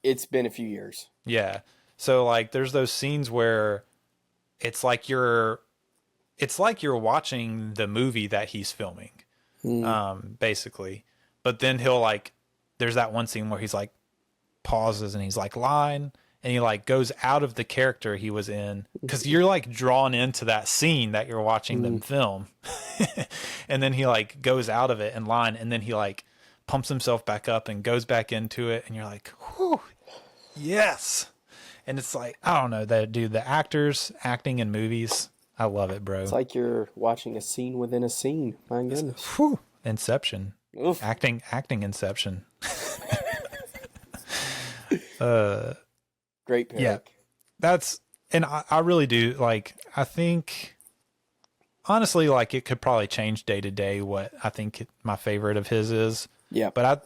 It's been a few years. Yeah. So like, there's those scenes where it's like you're watching the movie that he's filming, basically. but then he'll like, there's that one scene where he's like pauses and he's like lying, and he like goes out of the character he was in, because you're like drawn into that scene that you're watching them film. And then he like goes out of it and line, and then he like pumps himself back up and goes back into it, and you're like, whew, yes. And it's like, I don't know, that dude, the actors acting in movies, I love it, bro. It's like you're watching a scene within a scene. My goodness. Whew. Inception. Oof. Acting Inception. Great pick. Yeah. That's, and I really do, like, I think, honestly, like, it could probably change day to day what I think my favorite of his is. Yeah. But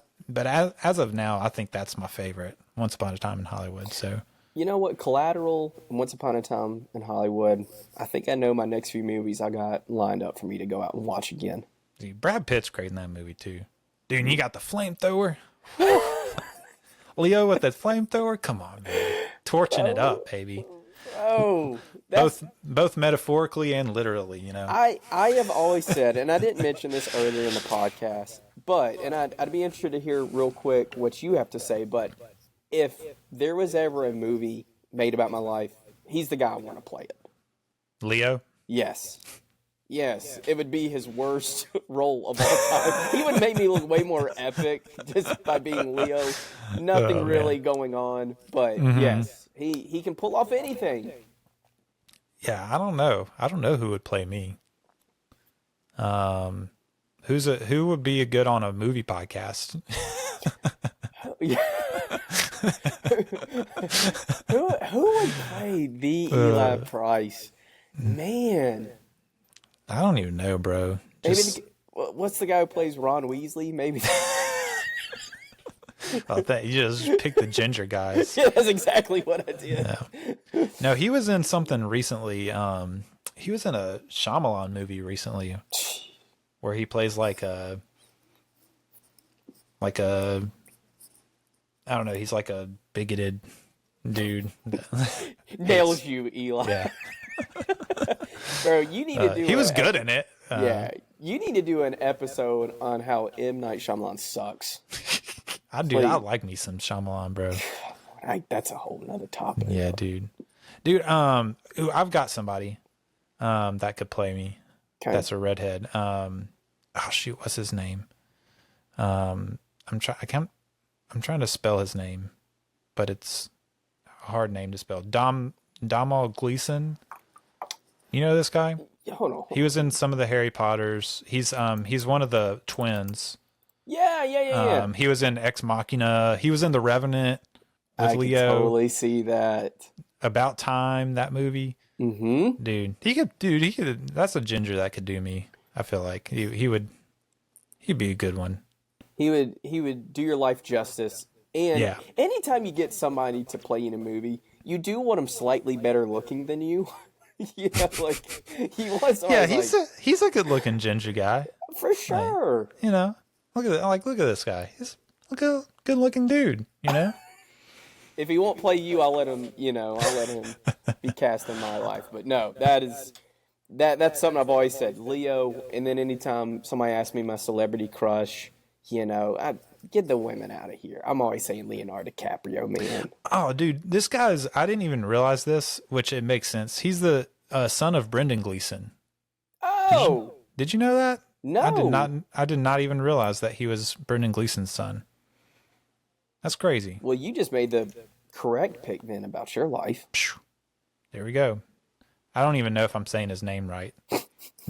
as of now, I think that's my favorite, Once Upon a Time in Hollywood. So, You know what? Collateral and Once Upon a Time in Hollywood. I think I know my next few movies I got lined up for me to go out and watch again. dude, Brad Pitt's great in that movie too. Dude, and you got the flamethrower. Leo with the flamethrower. Come on, man. Torching it up, baby. Oh, that's, Both metaphorically and literally, you know. I have always said, and I didn't mention this earlier in the podcast, but, and I'd be interested to hear real quick what you have to say, but if there was ever a movie made about my life, he's the guy I want to play it. Leo? Yes. Yes, it would be his worst role of all time. He would make me look way more epic just by being Leo. Nothing really going on, but yes, he can pull off anything. Yeah, I don't know. I don't know who would play me. Who would be good on a movie podcast? who would play the Eli Price? Man. I don't even know, bro. Just, Maybe what's the guy who plays Ron Weasley? Maybe. you just picked the ginger guys. Yeah, that's exactly what I did. No, he was in something recently. He was in a Shyamalan movie recently where he plays like a I don't know, he's like a bigoted dude. Nails you, Eli. Yeah. Bro, you need to do he was good in it. Yeah. You need to do an episode on how M. Night Shyamalan sucks. I like me some Shyamalan, bro. That's a whole nother topic. Yeah, dude. Dude, I've got somebody that could play me. Okay. That's a redhead. Oh shoot, what's his name? I'm trying to spell his name, but it's a hard name to spell. Domhnall Gleeson. You know this guy? Hold on. He was in some of the Harry Potters. He's one of the twins. Yeah. He was in Ex Machina. He was in The Revenant with Leo. I can totally see that. About Time, that movie. Mm-hmm. Dude, he could. That's a ginger that could do me. I feel like he'd be a good one. He would do your life justice. And anytime you get somebody to play in a movie, you do want them slightly better looking than you. You know, like he was. Yeah, he's a good looking ginger guy for sure. Like, you know, look at this guy. He's a good looking dude. You know. If he won't play you, I'll let him. You know, I'll let him be cast in my life. But no, that's something I've always said. Leo, and then anytime somebody asks me my celebrity crush, you know, I get the women out of here. I'm always saying Leonardo DiCaprio, man. Oh, dude, this guy's. I didn't even realize this, which it makes sense. He's the son of Brendan Gleeson. Oh, did you know that? No, I did not even realize that he was Brendan Gleeson's son. That's crazy. Well, you just made the correct pick then about your life. There we go. I don't even know if I'm saying his name right.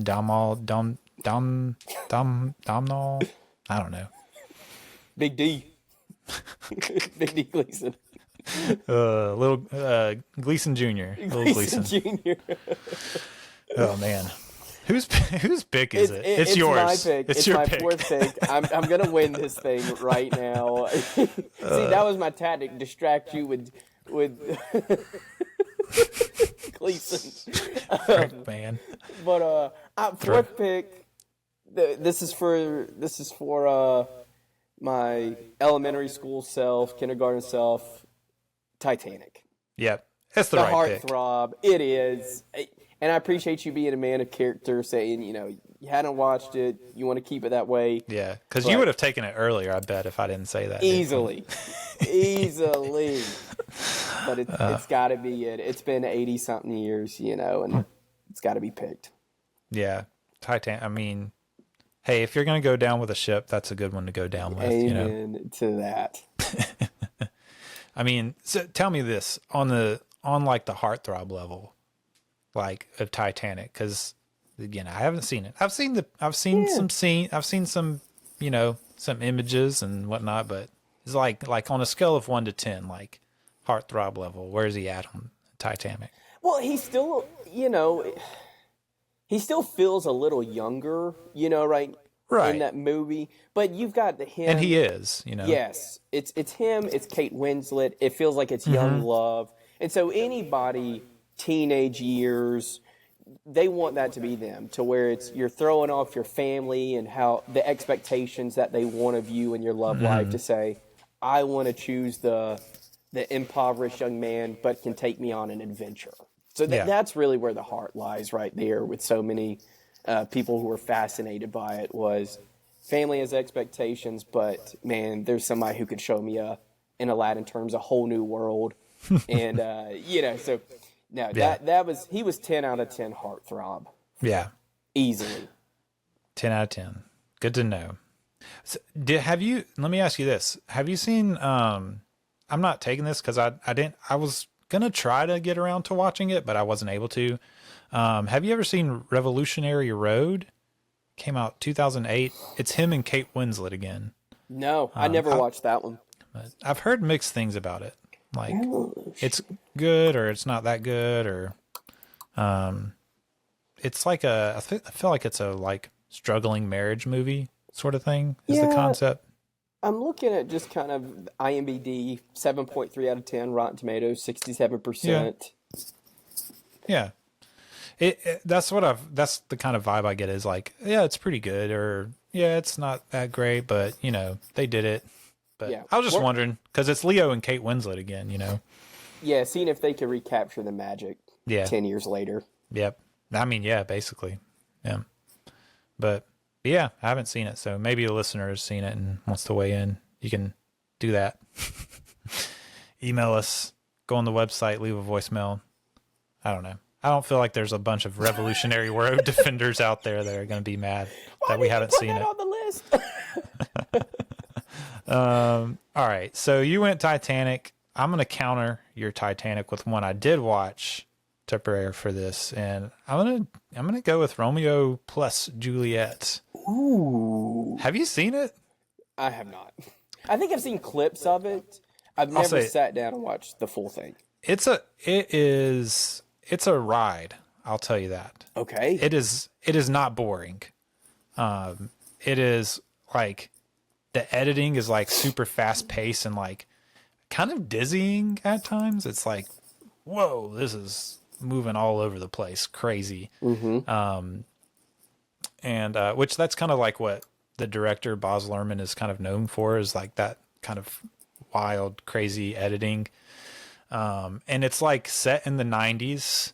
Domhnall. I don't know. Big D. Big D Gleeson. Little Gleeson Jr. Little Gleeson Jr. Oh man, whose pick is it? It's yours. My pick. It's your my pick. fourth pick. I'm gonna win this thing right now. See, that was my tactic. Distract you with Gleeson. Frick, man. But fourth pick. This is for my elementary school self, kindergarten self. Titanic. Yep, that's the right pick. Heartthrob. It is, and I appreciate you being a man of character, saying, you know, you hadn't watched it, you want to keep it that way. Yeah, because you would have taken it earlier, I bet, if I didn't say that. Easily. Easily. But it's got to be it. It's been 80-something years, and it's got to be picked. Yeah. Titanic. I mean, hey, if you're going to go down with a ship, that's a good one to go down with. Amen to that. I mean, so tell me this on like the heartthrob level, like of Titanic, because again, I haven't seen it. I've seen some some images and whatnot, but it's like on a scale of 1 to 10, like heartthrob level, where is he at on Titanic? Well, he's still, he still feels a little younger, right? In that movie, but you've got him, and he is, Yes, it's him. It's Kate Winslet. It feels like it's young love, and so anybody teenage years, they want that to be them, to where you're throwing off your family and how the expectations that they want of you and your love life, to say, I want to choose the impoverished young man, but can take me on an adventure. So that's really where the heart lies, right there, with so many people who were fascinated by it. Was family has expectations, but man, there's somebody who could show me in Aladdin terms a whole new world, and so no, he was 10 out of 10 heartthrob. Yeah, easily 10 out of 10. Good to know. So, let me ask you this: have you seen? I'm not taking this because I didn't. I was gonna try to get around to watching it, but I wasn't able to. Have you ever seen Revolutionary Road? Came out 2008. It's him and Kate Winslet again. No, I never watched that one. But I've heard mixed things about it. Like it's good or it's not that good, or it's like I feel like it's a like struggling marriage movie sort of thing is the concept. I'm looking at just kind of IMDb, 7.3 out of 10, Rotten Tomatoes, 67%. Yeah. That's the kind of vibe I get, is like, yeah, it's pretty good, or yeah, it's not that great, but they did it. But I was just wondering, because it's Leo and Kate Winslet again, Yeah, seeing if they could recapture the magic 10 years later. Yep. I mean, yeah, basically. Yeah. But yeah, I haven't seen it, so maybe a listener has seen it and wants to weigh in. You can do that. Email us, go on the website, leave a voicemail. I don't know. I don't feel like there's a bunch of Revolutionary Road defenders out there that are going to be mad that we haven't seen it. On the list? All right. So you went Titanic. I'm going to counter your Titanic with one I did watch to prepare for this, and I'm going to go with Romeo plus Juliet. Ooh. Have you seen it? I have not. I think I've seen clips of it. I've never sat down and watched the full thing. It's a ride. I'll tell you that. Okay. It is not boring. It is like the editing is like super fast paced and like kind of dizzying at times. It's like, whoa, this is moving all over the place. Crazy. And which that's kind of like what the director Baz Luhrmann is kind of known for, is like that kind of wild, crazy editing. And it's like set in the 90s,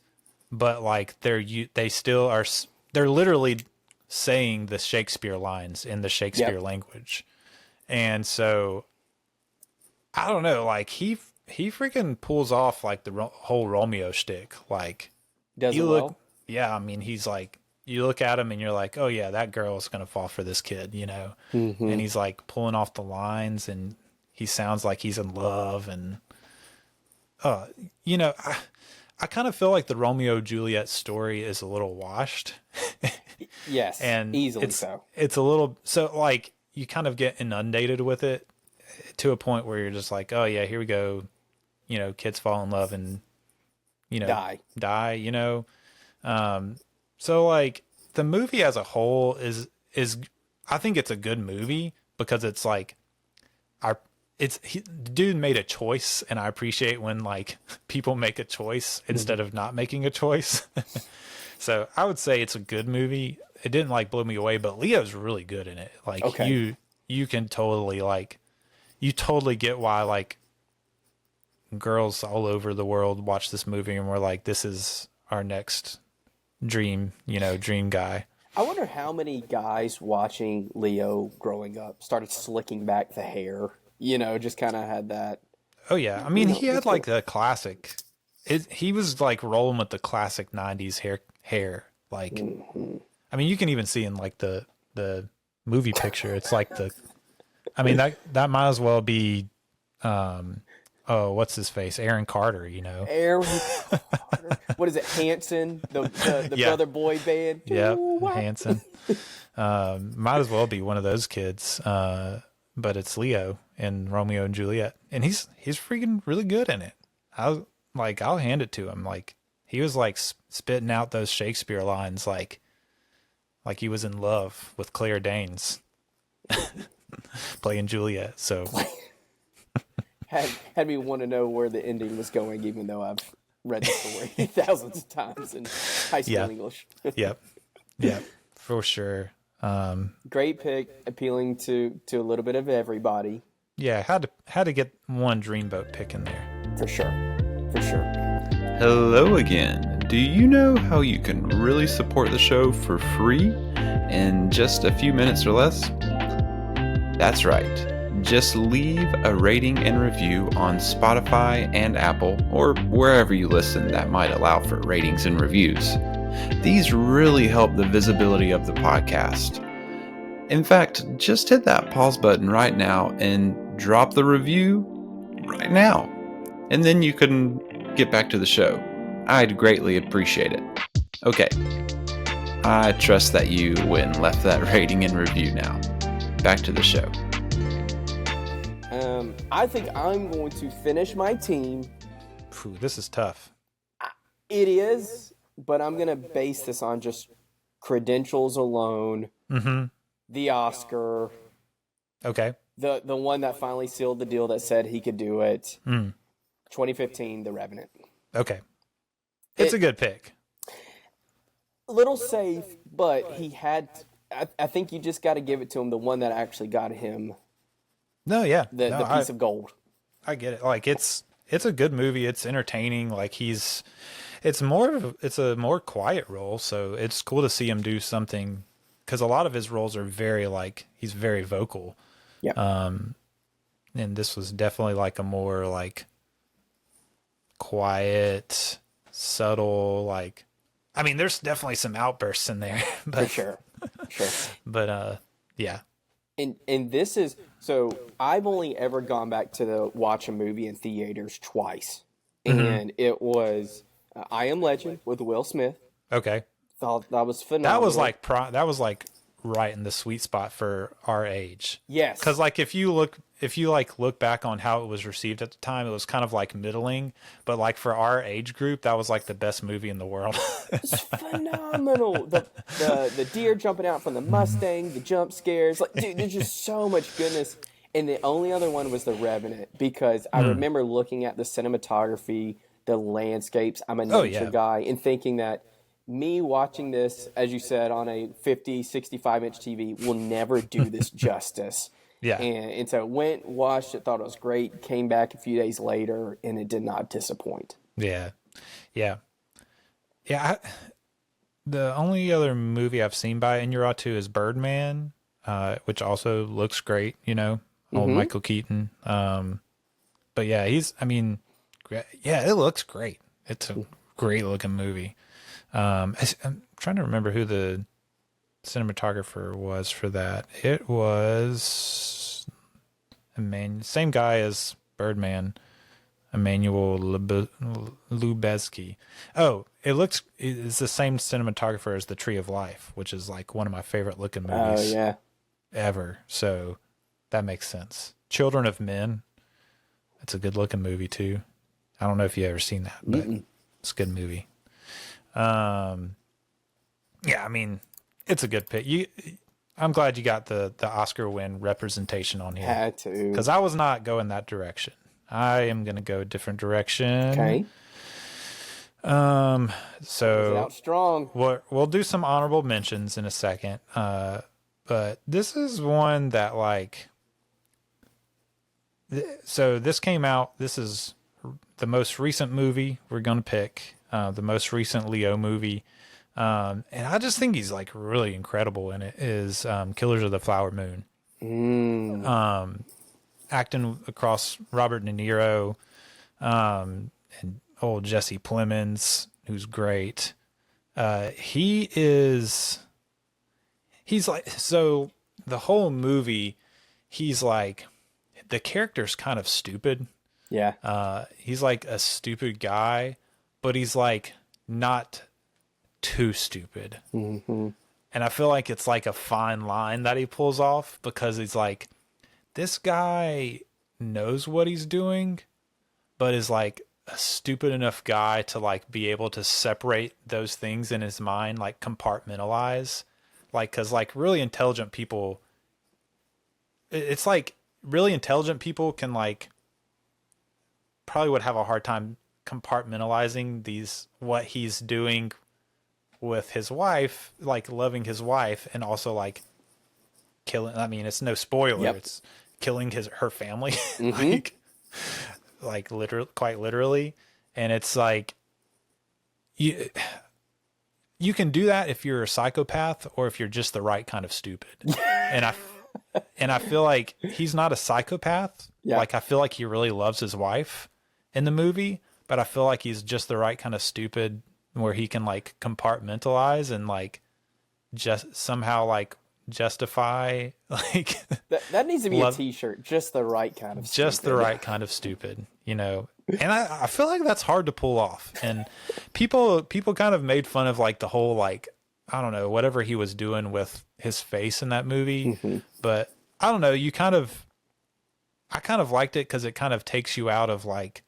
but like they're literally saying the Shakespeare lines in the Shakespeare language. And so I don't know, like he freaking pulls off like the whole Romeo shtick. Like, does it well? Yeah, I mean, he's like, you look at him and you're like, oh yeah, that girl's gonna fall for this kid, And he's like pulling off the lines, and he sounds like he's in love, and I kind of feel like the Romeo Juliet story is a little washed. Yes, and easily so. It's a little, so like you kind of get inundated with it to a point where you're just like, oh yeah, here we go. Kids fall in love and die. So like the movie as a whole is I think it's a good movie because it's like the dude made a choice, and I appreciate when like people make a choice instead of not making a choice. So I would say it's a good movie. It didn't like blow me away, but Leo's really good in it. Like you can totally like, you totally get why like girls all over the world watch this movie and we're like, this is our next dream guy. I wonder how many guys watching Leo growing up started slicking back the hair. Just kind of had that. Oh yeah, I mean he had like cool. the classic. He was like rolling with the classic '90s hair. Like, I mean, you can even see in like the movie picture. It's like the. I mean that might as well be. Oh, what's his face? Aaron Carter. Aaron Carter. What is it? Hanson, the brother boy band. Yep, Hanson. Might as well be one of those kids. But it's Leo in Romeo and Juliet, and he's freaking really good in it. I'll hand it to him. Like he was like spitting out those Shakespeare lines, like he was in love with Claire Danes, playing Juliet. So had me want to know where the ending was going, even though I've read the story thousands of times in high school English. Yep, for sure. Great pick, appealing to a little bit of everybody. Yeah, had to get one Dreamboat pick in there. For sure. Hello again. Do you know how you can really support the show for free in just a few minutes or less? That's right. Just leave a rating and review on Spotify and Apple, or wherever you listen that might allow for ratings and reviews. These really help the visibility of the podcast. In fact, just hit that pause button right now and drop the review right now. And then you can get back to the show. I'd greatly appreciate it. Okay, I trust that you went and left that rating and review now. Back to the show. I think I'm going to finish my team. This is tough. It is, but I'm going to base this on just credentials alone. Mm-hmm. The Oscar. Okay. The one that finally sealed the deal that said he could do it. 2015, The Revenant. Okay. It's a good pick. A little safe, but he had... I think you just got to give it to him, the one that actually got him... No, yeah. The piece of gold. I get it. Like it's a good movie. It's entertaining. Like it's a more quiet role, so it's cool to see him do something, because a lot of his roles are very he's very vocal. Yeah. And this was definitely like a more like quiet, subtle, I mean, there's definitely some outbursts in there, but For sure. But yeah. And this is, so I've only ever gone back to watch a movie in theaters twice. Mm-hmm. And it was I Am Legend with Will Smith. Okay. Thought that was phenomenal. That was like right in the sweet spot for our age. Yes. Because if you look back on how it was received at the time, it was kind of like middling. But for our age group, that was like the best movie in the world. It's phenomenal. The deer jumping out from the Mustang, the jump scares. Dude, there's just so much goodness. And the only other one was The Revenant, because I remember looking at the cinematography, the landscapes. I'm a nature guy, and thinking that me watching this, as you said, on a 50, 65-inch TV will never do this justice. Yeah. And so went, watched it, thought it was great, came back a few days later, and it did not disappoint. Yeah. The only other movie I've seen by Inarritu is Birdman, which also looks great, old Michael Keaton. But yeah, it looks great. It's a great looking movie. I'm trying to remember who the cinematographer was for that. It was same guy as Birdman, Emmanuel Lubezki. Oh, it's the same cinematographer as The Tree of Life, which is one of my favorite looking movies ever. So that makes sense. Children of Men. It's a good looking movie too. I don't know if you've ever seen that, but it's a good movie. It's a good pick. I'm glad you got the Oscar win representation on here. Had to. Because I was not going that direction. I am going to go a different direction. Okay. So out strong. We'll do some honorable mentions in a second. But this is one that so this came out. This is the most recent movie we're going to pick. The most recent Leo movie. And I just think he's like really incredible in it. Is Killers of the Flower Moon. Acting across Robert De Niro, and old Jesse Plemons, who's great. He's like, so the whole movie, he's like, the character's kind of stupid. Yeah. He's like a stupid guy, but he's like not too stupid. Mm-hmm. And I feel like it's like a fine line that he pulls off, because he's like, this guy knows what he's doing, but is like a stupid enough guy to like be able to separate those things in his mind, like compartmentalize. Like, cause like really intelligent people, it's like really intelligent people can like, probably would have a hard time compartmentalizing what he's doing with his wife, like loving his wife, and also like killing. I mean, it's no spoiler. Yep. It's killing her family, Mm-hmm. like literally, quite literally. And it's like you can do that if you're a psychopath or if you're just the right kind of stupid. and I feel like he's not a psychopath. Yeah. Like I feel like he really loves his wife in the movie, but I feel like he's just the right kind of stupid where he can like compartmentalize and like just somehow like justify like that needs to be a t-shirt. Just the right kind of stupid. Just the right kind of stupid, you know. And I feel like that's hard to pull off. And people kind of made fun of like the whole like, I don't know, whatever he was doing with his face in that movie. Mm-hmm. But I don't know, I kind of liked it because it kind of takes you out of like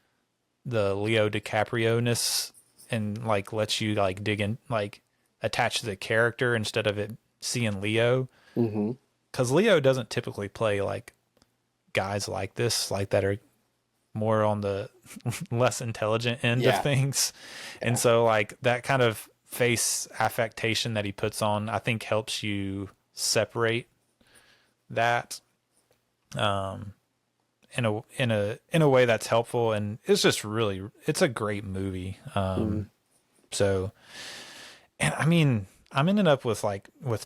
the Leo DiCaprio-ness and like lets you like dig in, like attach to the character instead of it seeing Leo. Mm-hmm. Because Leo doesn't typically play like guys like this, like that are more on the less intelligent end of things. Yeah. And so like that kind of face affectation that he puts on, I think helps you separate that in a way that's helpful. And it's just really, it's a great movie. So, and I mean, I'm ending up with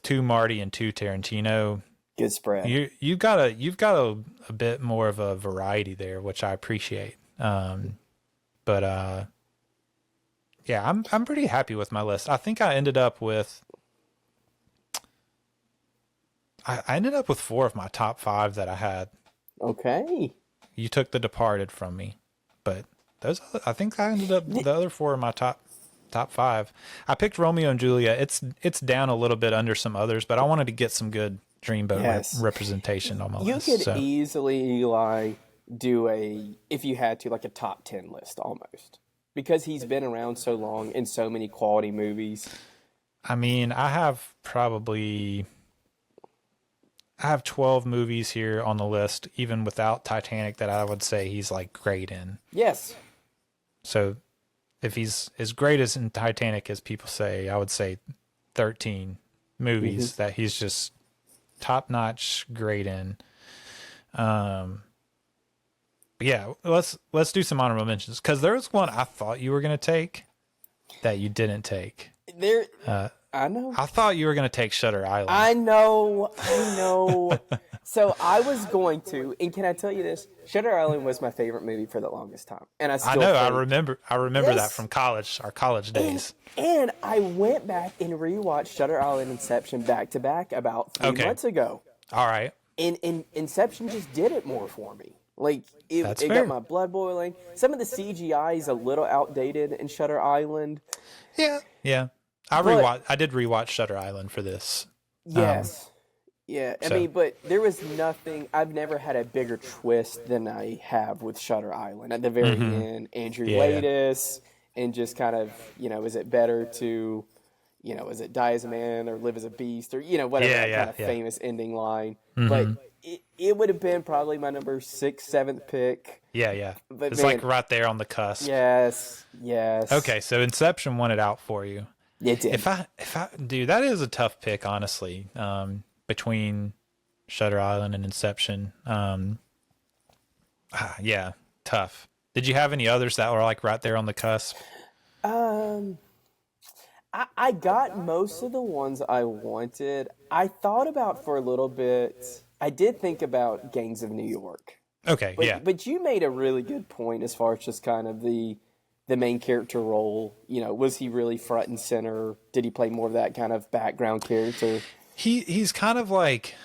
two Marty and two Tarantino. Good spread. You've got a bit more of a variety there, which I appreciate. But yeah, I'm pretty happy with my list. I think I ended up with 4 of my top 5 that I had. Okay. You took The Departed from me, but I think I ended up the other 4 of my top 5. I picked Romeo and Juliet. It's down a little bit under some others, but I wanted to get some good Dreamboat representation on my list. You could easily, Eli, do if you had to, like a top 10 list almost. Because he's been around so long in so many quality movies. I mean, I have 12 movies here on the list, even without Titanic, that I would say he's like great in. Yes. So if he's as great as in Titanic as people say, I would say 13 movies that he's just top-notch great in. But yeah, let's do some honorable mentions, because there was one I thought you were going to take that you didn't take. I know. I thought you were going to take Shutter Island. I know. So I was going to, and can I tell you this? Shutter Island was my favorite movie for the longest time, and I know. I remember that from college, our college days. And I went back and rewatched Shutter Island and Inception back to back about 3 months ago. All right. And Inception just did it more for me. Like it fair. got my blood boiling. Some of the CGI is a little outdated in Shutter Island. Yeah. I did rewatch Shutter Island for this. Yes. I mean, but there was nothing. I've never had a bigger twist than I have with Shutter Island. At the very end, Andrew Latis, and just kind of, is it better to, is it die as a man or live as a beast, or whatever kind of famous ending line. But it would have been probably my number 6th, 7th pick. Yeah. But it's like right there on the cusp. Yes. Okay, so Inception won it out for you. It did. If I dude, that is a tough pick, honestly. Between Shutter Island and Inception. Yeah, tough. Did you have any others that were like right there on the cusp? I got most of the ones I wanted. I thought about for a little bit. I did think about Gangs of New York. Okay, yeah. But you made a really good point as far as just kind of the main character role. You know, was he really front and center? Did he play more of that kind of background character? He's kind of like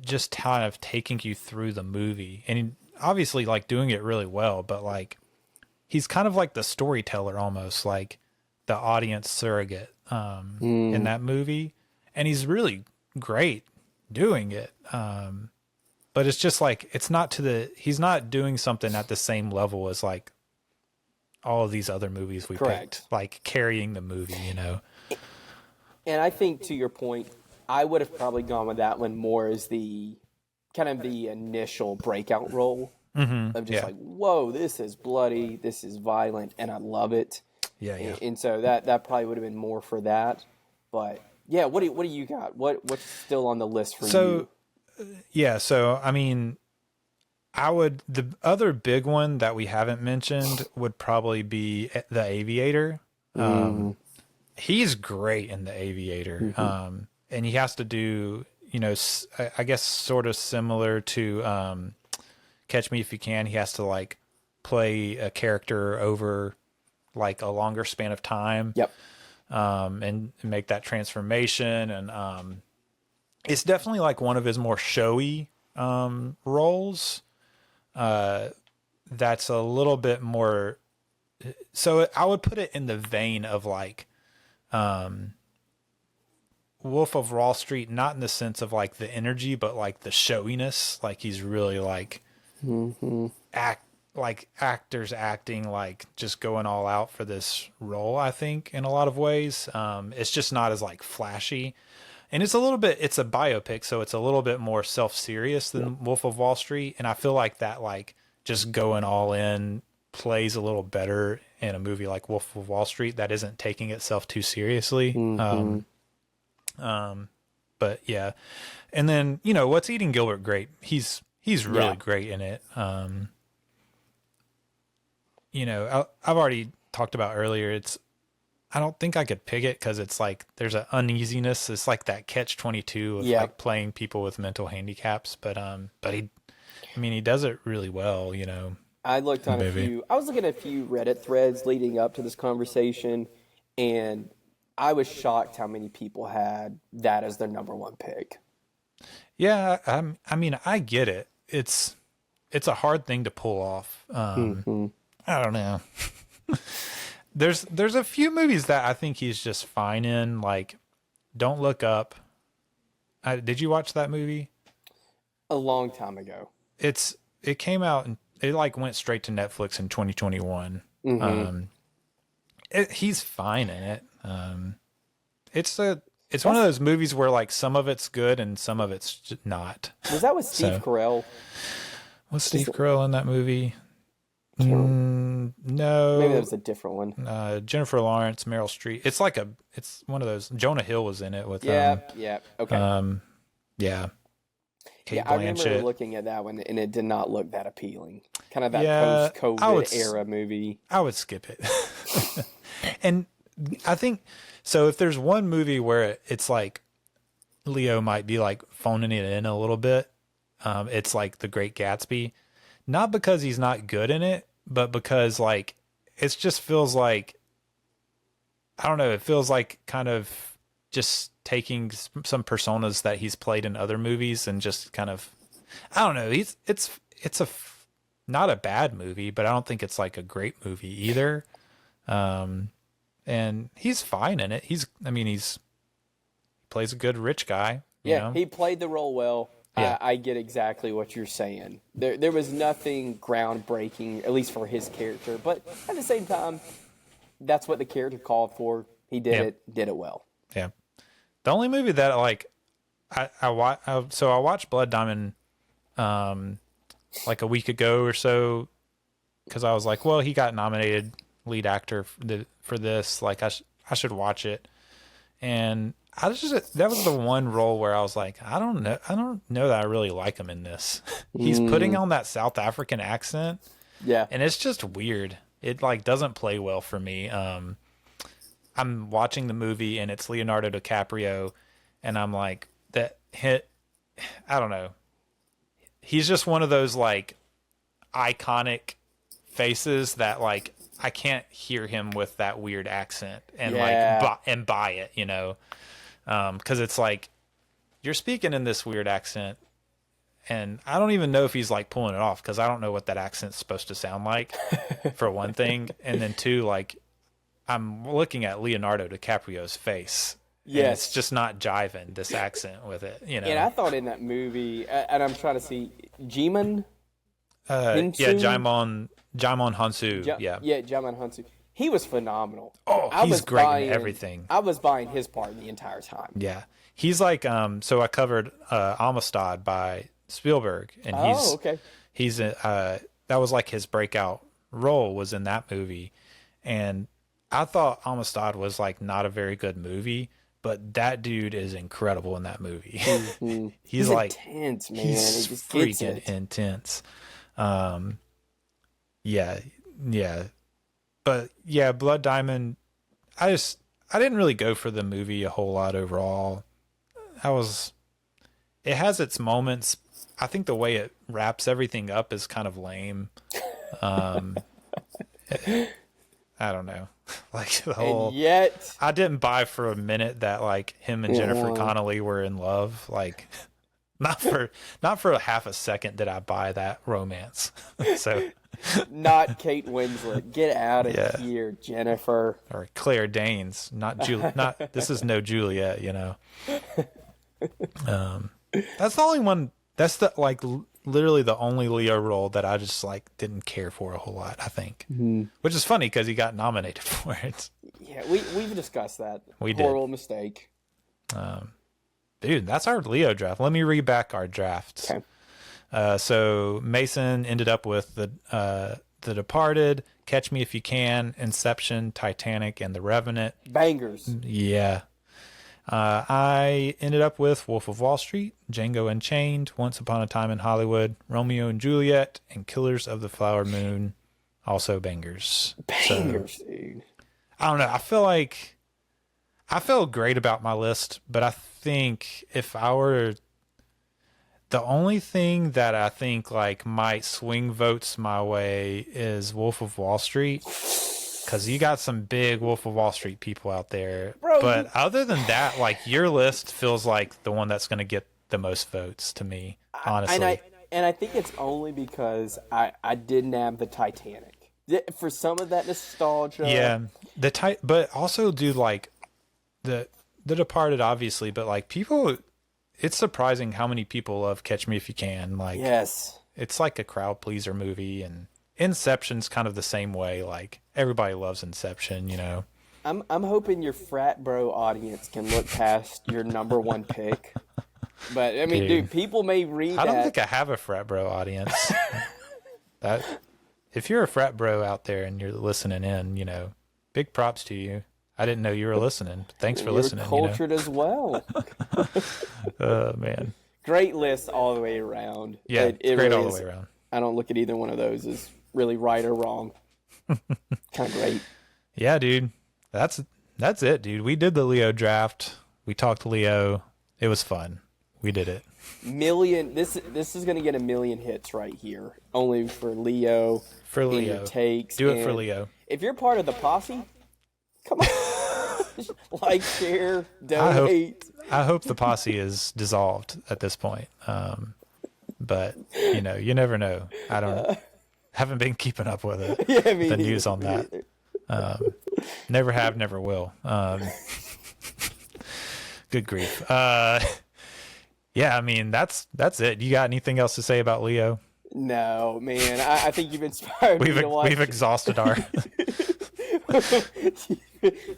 just kind of taking you through the movie, and he, obviously like doing it really well, but like he's kind of like the storyteller, almost like the audience surrogate in that movie, and he's really great doing it. But it's just like he's not doing something at the same level as like all of these other movies we picked, like carrying the movie, you know. And I think to your point, I would have probably gone with that one more as the kind of the initial breakout role of just like, whoa, this is bloody, this is violent, and I love it. Yeah. And so that probably would have been more for that. But yeah, what do you got? What's still on the list for you? So I mean, the other big one that we haven't mentioned would probably be The Aviator. He's great in The Aviator. And he has to do, you know, I guess sort of similar to Catch Me If You Can. He has to like play a character over like a longer span of time. Yep. And make that transformation. And it's definitely like one of his more showy roles. That's a little bit more. So I would put it in the vein of like Wolf of Wall Street, not in the sense of like the energy, but like the showiness. Like he's really like actors acting like just going all out for this role, I think, in a lot of ways. It's just not as like flashy. And it's a biopic, so it's a little bit more self-serious than Wolf of Wall Street. And I feel like that like just going all in plays a little better in a movie like Wolf of Wall Street that isn't taking itself too seriously. But yeah. And then, you know, What's Eating Gilbert Grape? He's really great in it. You know, I've already talked about earlier. I don't think I could pick it because it's like there's an uneasiness. It's like that catch-22 of like playing people with mental handicaps. But he does it really well, you know. I was looking at a few Reddit threads leading up to this conversation, and I was shocked how many people had that as their number one pick. Yeah, I mean, I get it. It's a hard thing to pull off. I don't know. There's a few movies that I think he's just fine in, like Don't Look Up. Did you watch that movie? A long time ago. It came out and it like went straight to Netflix in 2021. He's fine in it. It's one of those movies where like some of it's good and some of it's just not. Was that with Steve Carell? Was Steve Carell in that movie? No. Maybe that was a different one. Jennifer Lawrence, Meryl Streep. It's one of those. Jonah Hill was in it with. Okay. Yeah. Kate I Blanchett. remember looking at that one, and it did not look that appealing. Kind of that post-COVID era movie. I would skip it. And I think so. If there's one movie where it's like Leo might be like phoning it in a little bit, it's like The Great Gatsby. Not because he's not good in it, but because like it just feels like, I don't know. It feels like kind of just taking some personas that he's played in other movies and just kind of, I don't know. It's not a bad movie, but I don't think it's like a great movie either. And he's fine in it. He plays a good rich guy. You know? He played the role well. Yeah. I get exactly what you're saying. There was nothing groundbreaking, at least for his character. But at the same time, that's what the character called for. He did it well. Yeah. The only movie that like I watched Blood Diamond like a week ago or so because I was like, well, he got nominated lead actor for this. Like I should watch it. And that was the one role where I was like, I don't know that I really like him in this. He's putting on that South African accent. Yeah. And it's just weird. it like doesn't play well for me. I'm watching the movie and it's Leonardo DiCaprio, and I'm like, that hit. I don't know. He's just one of those like iconic faces that like I can't hear him with that weird accent and like buy it, you know, because it's like you're speaking in this weird accent, and I don't even know if he's like pulling it off because I don't know what that accent's supposed to sound like, for one thing, and then two, like I'm looking at Leonardo DiCaprio's face. Yes, it's just not jiving, this accent with it, you know. And I thought in that movie, and I'm trying to see, Jimon. Jaimon Hansu. Jaimon Hansu. He was phenomenal. Oh, he's great in everything. I was buying his part the entire time. Yeah, he's like so I covered Amistad by Spielberg, and he's that was like his breakout role was in that movie, and I thought Amistad was like not a very good movie, but that dude is incredible in that movie. Mm-hmm. he's like intense, man. He's freaking intense. But yeah, Blood Diamond, I didn't really go for the movie a whole lot overall. It has its moments. I think the way it wraps everything up is kind of lame. I don't know. Like the whole, and yet I didn't buy for a minute that like him and Jennifer Connelly were in love. Like not for a half a second did I buy that romance. So not Kate Winslet. Get out of here, Jennifer. Or Claire Danes. Not this is no Juliet, you know. That's the only one. That's the like literally the only Leo role that I just like didn't care for a whole lot, I think. Mm-hmm. Which is funny because he got nominated for it. Yeah, we've discussed that. We Horrible did. Mistake. Dude, that's our Leo draft. Let me read back our drafts. Okay. So Mason ended up with the Departed, Catch Me If You Can, Inception, Titanic, and The Revenant. Bangers. Yeah. I ended up with Wolf of Wall Street, Django Unchained, Once Upon a Time in Hollywood, Romeo and Juliet, and Killers of the Flower Moon. Also bangers. Dude. I don't know. I feel great about my list, but I think if I were, the only thing that I think like might swing votes my way is Wolf of Wall Street. Because you got some big Wolf of Wall Street people out there. Bro, but other than that, like your list feels like the one that's going to get the most votes to me, honestly. And I think it's only because I didn't have the Titanic. For some of that nostalgia. Yeah. But also, dude, like the Departed, obviously, but like people, it's surprising how many people love Catch Me If You Can. Like, yes. It's like a crowd pleaser movie, and Inception's kind of the same way. Like everybody loves Inception, you know. I'm hoping your frat bro audience can look past your number one pick. But I mean, dude, people may read that. I don't think I have a frat bro audience. If you're a frat bro out there and you're listening in, you know, big props to you. I didn't know you were listening. Thanks for listening. Cultured as well. Man. Great list all the way around. Yeah, it great really all the is. way around. I don't look at either one of those as really right or wrong. Kind of great. Yeah, dude. That's it, dude. We did the Leo draft. We talked Leo. It was fun. We did it. This is going to get 1 million hits right here. Only for Leo. For Leo. Your takes. Do it for Leo. If you're part of the posse, come on. Like, share, donate. I hope the posse is dissolved at this point. But you know, you never know. I haven't been keeping up with it. Yeah, the news on that. Never have, never will. Good grief. Yeah, I mean that's it. You got anything else to say about Leo? No, man. I think you've inspired me to watch. We've exhausted our.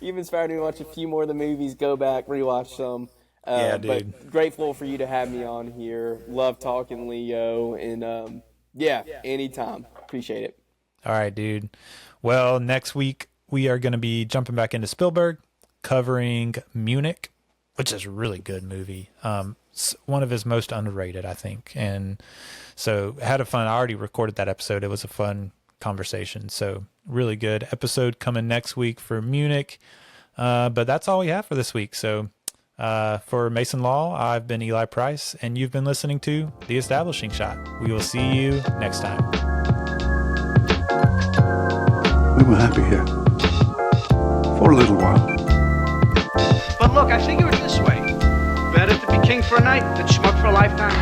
You've inspired me to watch a few more of the movies. Go back, rewatch some. Yeah, dude. But grateful for you to have me on here. Love talking Leo, and anytime. Appreciate it. All right, dude. Well, next week we are going to be jumping back into Spielberg, covering Munich, which is a really good movie. One of his most underrated, I think. And so had a fun. I already recorded that episode. It was a fun conversation. So really good episode coming next week for Munich. But that's all we have for this week. So for Mason Law, I've been Eli Price, and you've been listening to The Establishing Shot. We will see you next time. We were happy here. For a little while. But look, I figure it this way. Better to be king for a night than schmuck for a lifetime.